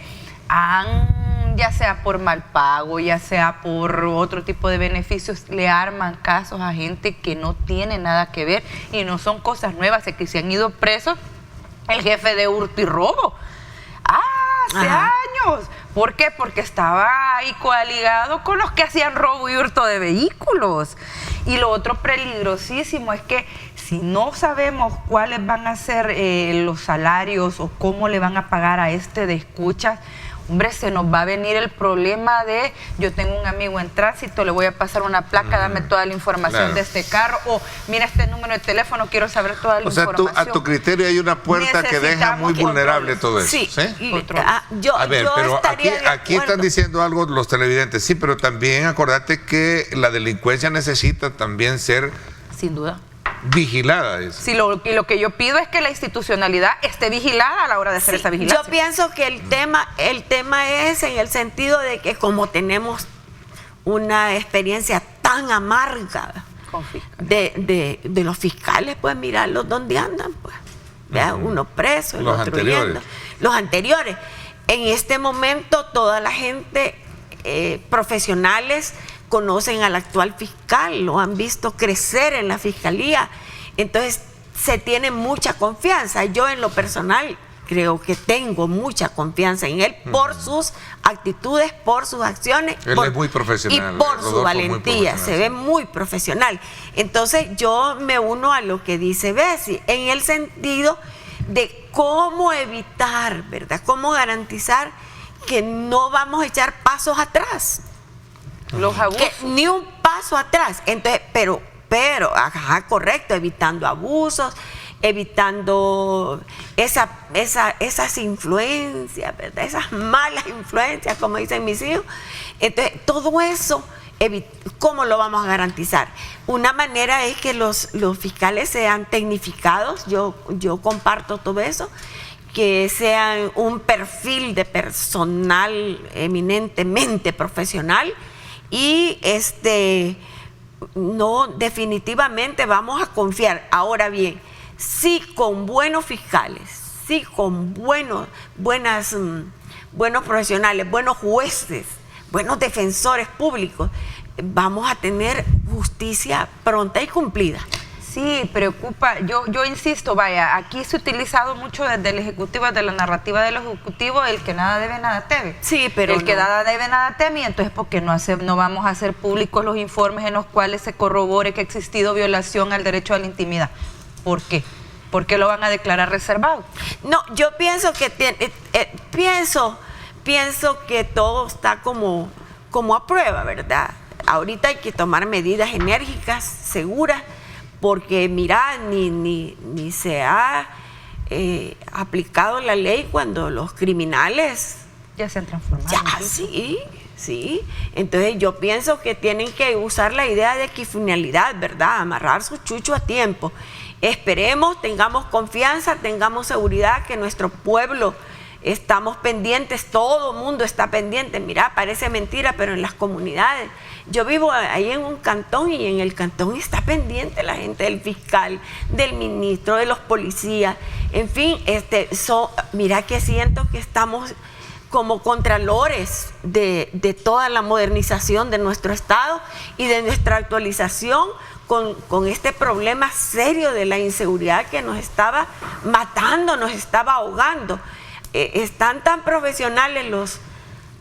han, ya sea por mal pago, ya sea por otro tipo de beneficios, le arman casos a gente que no tiene nada que ver y no son cosas nuevas, es que se han ido presos el jefe de hurto y robo. Hace años. ¿Por qué? Porque estaba ahí coaligado con los que hacían robo y hurto de vehículos. Y lo otro peligrosísimo es que si no sabemos cuáles van a ser los salarios o cómo le van a pagar a este de escuchas, hombre, se nos va a venir el problema de, yo tengo un amigo en tránsito, le voy a pasar una placa, dame toda la información de este carro, o mira este número de teléfono, quiero saber toda la información. O sea, a tu criterio hay una puerta que deja muy vulnerable todo eso. Sí. A ver, pero aquí están diciendo algo los televidentes, sí, pero también acordate que la delincuencia necesita también ser... Sin duda. Vigilada. Sí, lo que yo pido es que la institucionalidad esté vigilada a la hora de hacer esa vigilancia. Yo pienso que el tema es en el sentido de que como tenemos una experiencia tan amarga de los fiscales, pues mirarlos dónde andan, pues. Uno preso, el otro huyendo. Los anteriores. En este momento toda la gente, profesionales, conocen al actual fiscal, lo han visto crecer en la fiscalía, entonces se tiene mucha confianza. Yo en lo personal creo que tengo mucha confianza en él por sus actitudes, por sus acciones. Él es muy profesional. Y por su valentía, se ve muy profesional. Entonces yo me uno a lo que dice Bessie, en el sentido de cómo evitar, ¿verdad? Cómo garantizar que no vamos a echar pasos atrás. Los abusos. Que ni un paso atrás. Entonces, pero, correcto, evitando abusos, evitando esas influencias, ¿verdad? Esas malas influencias, como dicen mis hijos. Entonces, todo eso, ¿cómo lo vamos a garantizar? Una manera es que los fiscales sean tecnificados, yo comparto todo eso, que sean un perfil de personal eminentemente profesional. Y no, definitivamente vamos a confiar. Ahora bien, sí con buenos fiscales, sí con buenos profesionales, buenos jueces, buenos defensores públicos, vamos a tener justicia pronta y cumplida. Sí, preocupa. Yo insisto, vaya, aquí se ha utilizado mucho desde el Ejecutivo, desde la narrativa del Ejecutivo, el que nada debe, nada teme. Sí, pero el que nada debe, nada teme, y entonces ¿por qué no vamos a hacer públicos los informes en los cuales se corrobore que ha existido violación al derecho a la intimidad? ¿Por qué? ¿Por qué lo van a declarar reservado? No, yo pienso que pienso que todo está como a prueba, ¿verdad? Ahorita hay que tomar medidas enérgicas, seguras, porque mira, ni se ha aplicado la ley cuando los criminales ya se han transformado. Ya, sí. Entonces yo pienso que tienen que usar la idea de equifinalidad, ¿verdad? Amarrar su chucho a tiempo. Esperemos, tengamos confianza, tengamos seguridad que nuestro pueblo estamos pendientes, todo el mundo está pendiente. Mira, parece mentira, pero en las comunidades. Yo vivo ahí en un cantón y en el cantón está pendiente la gente del fiscal, del ministro, de los policías. En fin, mira que siento que estamos como contralores de toda la modernización de nuestro Estado y de nuestra actualización con este problema serio de la inseguridad que nos estaba matando, nos estaba ahogando. Están tan profesionales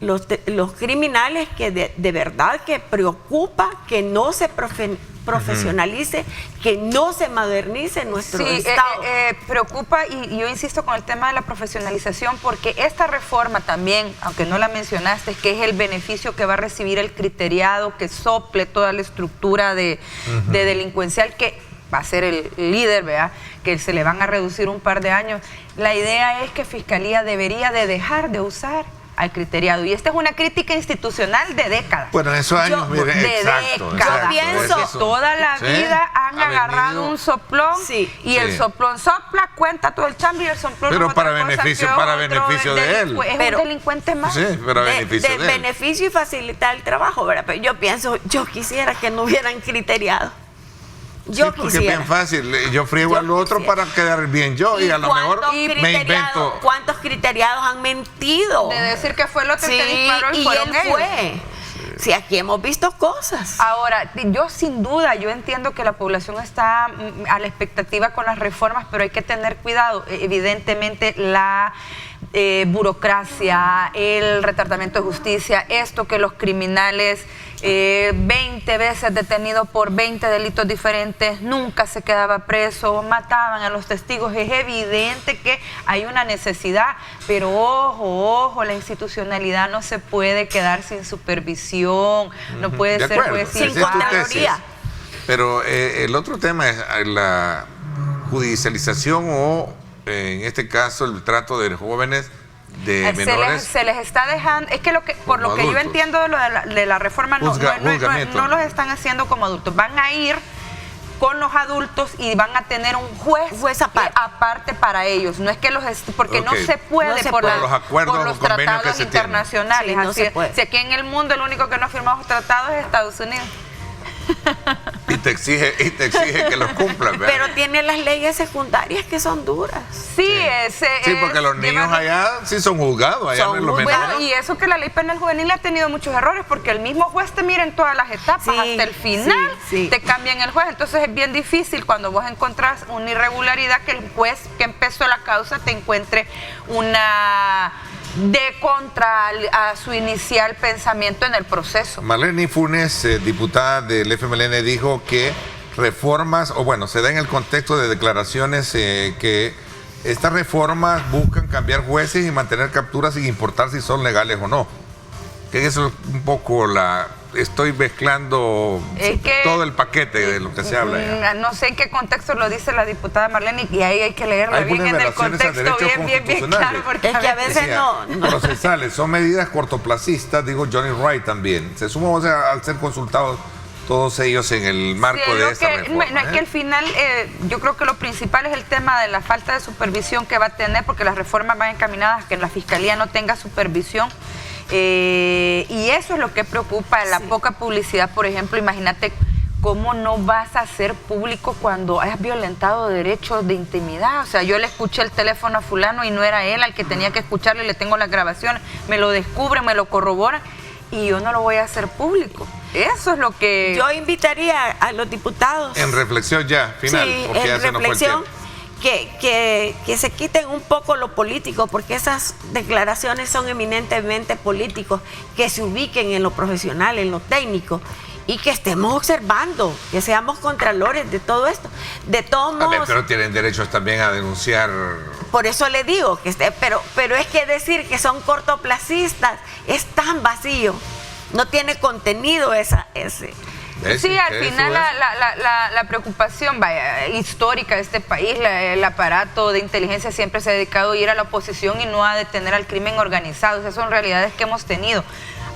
los criminales que de verdad que preocupa que no se profesionalice, que no se modernice nuestro Estado. Preocupa, y yo insisto con el tema de la profesionalización, porque esta reforma también, aunque no la mencionaste, que es el beneficio que va a recibir el criteriado, que sople toda la estructura de delincuencial, que va a ser el líder, ¿verdad? Que se le van a reducir un par de años. La idea es que Fiscalía debería de dejar de usar al criteriado. Y esta es una crítica institucional de décadas. Bueno, en esos años, mire, Yo pienso que toda la vida han agarrado un soplón y el soplón sopla, cuenta todo el chambre y el soplón pero es para otra beneficio, cosa que para otro beneficio de él. Es un delincuente más. Sí, para beneficio de él. Beneficio y facilitar el trabajo, ¿verdad? Pero yo pienso, yo quisiera que no hubieran criteriado. Yo porque es bien fácil, yo friego al otro para quedar bien yo y a lo mejor me invento. ¿Cuántos criteriados han mentido? De decir que fue el otro que disparó y fueron ellos. Fue. Sí, aquí hemos visto cosas. Ahora, yo sin duda, yo entiendo que la población está a la expectativa con las reformas, pero hay que tener cuidado. Evidentemente, la burocracia, el retardamiento de justicia, esto que los criminales 20 veces detenidos por 20 delitos diferentes, nunca se quedaba preso, mataban a los testigos. Es evidente que hay una necesidad, pero ojo, la institucionalidad no se puede quedar sin supervisión, no puede ser juez sin Contraloría. Pero el otro tema es la judicialización o, en este caso, el trato de jóvenes, de menores. Se les está dejando, es que por lo que yo entiendo de la reforma, no los están haciendo como adultos, van a ir con los adultos y van a tener un juez aparte para ellos. No es que porque no se puede por los acuerdos por los o convenios tratados que se internacionales. Sí, no se puede. Si aquí en el mundo el único que no ha firmado tratados es Estados Unidos. Y te exige que los cumplan, ¿verdad? Pero tiene las leyes secundarias que son duras. Sí, porque los niños allá sí son juzgados, allá son los menores. Bueno, y eso que la ley penal juvenil ha tenido muchos errores, porque el mismo juez te mira en todas las etapas, hasta el final te cambian el juez. Entonces es bien difícil cuando vos encontrás una irregularidad que el juez que empezó la causa te encuentre una contra a su inicial pensamiento en el proceso. Marlene Funes, diputada del FMLN, dijo que reformas, se da en el contexto de declaraciones que estas reformas buscan cambiar jueces y mantener capturas sin importar si son legales o no. Que eso es un poco estoy mezclando todo el paquete de lo que se habla ya. No sé en qué contexto lo dice la diputada Marlene, y ahí hay que leerla bien en el contexto, bien claro, porque es que a veces procesales, son medidas cortoplacistas, digo Johnny Wright también. Se suma al ser consultados todos ellos en el marco de esta reforma. Es que al final yo creo que lo principal es el tema de la falta de supervisión que va a tener, porque las reformas van encaminadas a que la Fiscalía no tenga supervisión. Y eso es lo que preocupa, la poca publicidad. Por ejemplo, imagínate cómo no vas a hacer público cuando has violentado derechos de intimidad. O sea, yo le escuché el teléfono a fulano y no era él al que tenía que escucharle, le tengo las grabaciones, me lo descubren, me lo corroboran y yo no lo voy a hacer público. Eso es lo que... Yo invitaría a los diputados... En reflexión ya, final, porque ya se nos fue el tiempo. Que se quiten un poco lo político, porque esas declaraciones son eminentemente políticos, que se ubiquen en lo profesional, en lo técnico, y que estemos observando, que seamos contralores de todo esto. De todos modos... pero tienen derechos también a denunciar... Por eso le digo, pero es que decir que son cortoplacistas es tan vacío, no tiene contenido ese... Sí, al final la preocupación histórica de este país, el aparato de inteligencia siempre se ha dedicado a ir a la oposición y no a detener al crimen organizado. Esas son realidades que hemos tenido.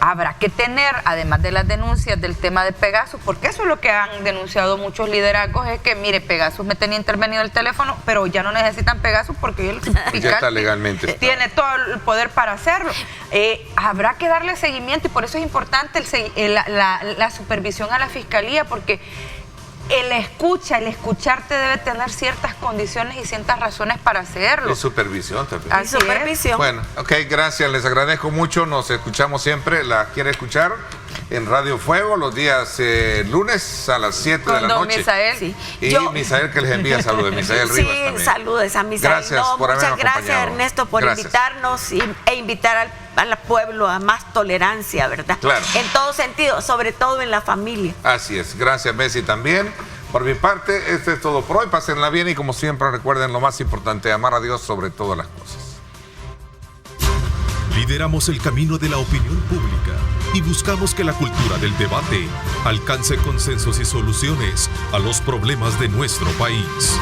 Habrá que tener, además de las denuncias del tema de Pegasus, porque eso es lo que han denunciado muchos liderazgos, es que, mire, Pegasus me tenía intervenido el teléfono, pero ya no necesitan Pegasus porque el fiscal ya está legalmente tiene todo el poder para hacerlo. Habrá que darle seguimiento y por eso es importante la supervisión a la Fiscalía, porque el escucharte debe tener ciertas condiciones y ciertas razones para hacerlo. Y supervisión también. Así es. Bueno, gracias, les agradezco mucho, nos escuchamos siempre, la quiere escuchar en Radio Fuego los días lunes a las 7 de la noche. Misael. Sí. Y Misael, que les envía saludos, Misael Rivas también. Saludos a Misael. Gracias por habernos muchas gracias, acompañado. Ernesto, por invitarnos e invitar al pueblo a más tolerancia, ¿verdad? Claro. En todo sentido, sobre todo en la familia. Así es. Gracias, Messi, también. Por mi parte, esto es todo por hoy. Pásenla bien y, como siempre, recuerden lo más importante, amar a Dios sobre todas las cosas. Lideramos el camino de la opinión pública y buscamos que la cultura del debate alcance consensos y soluciones a los problemas de nuestro país.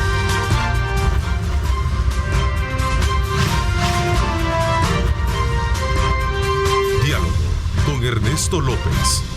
Ernesto López.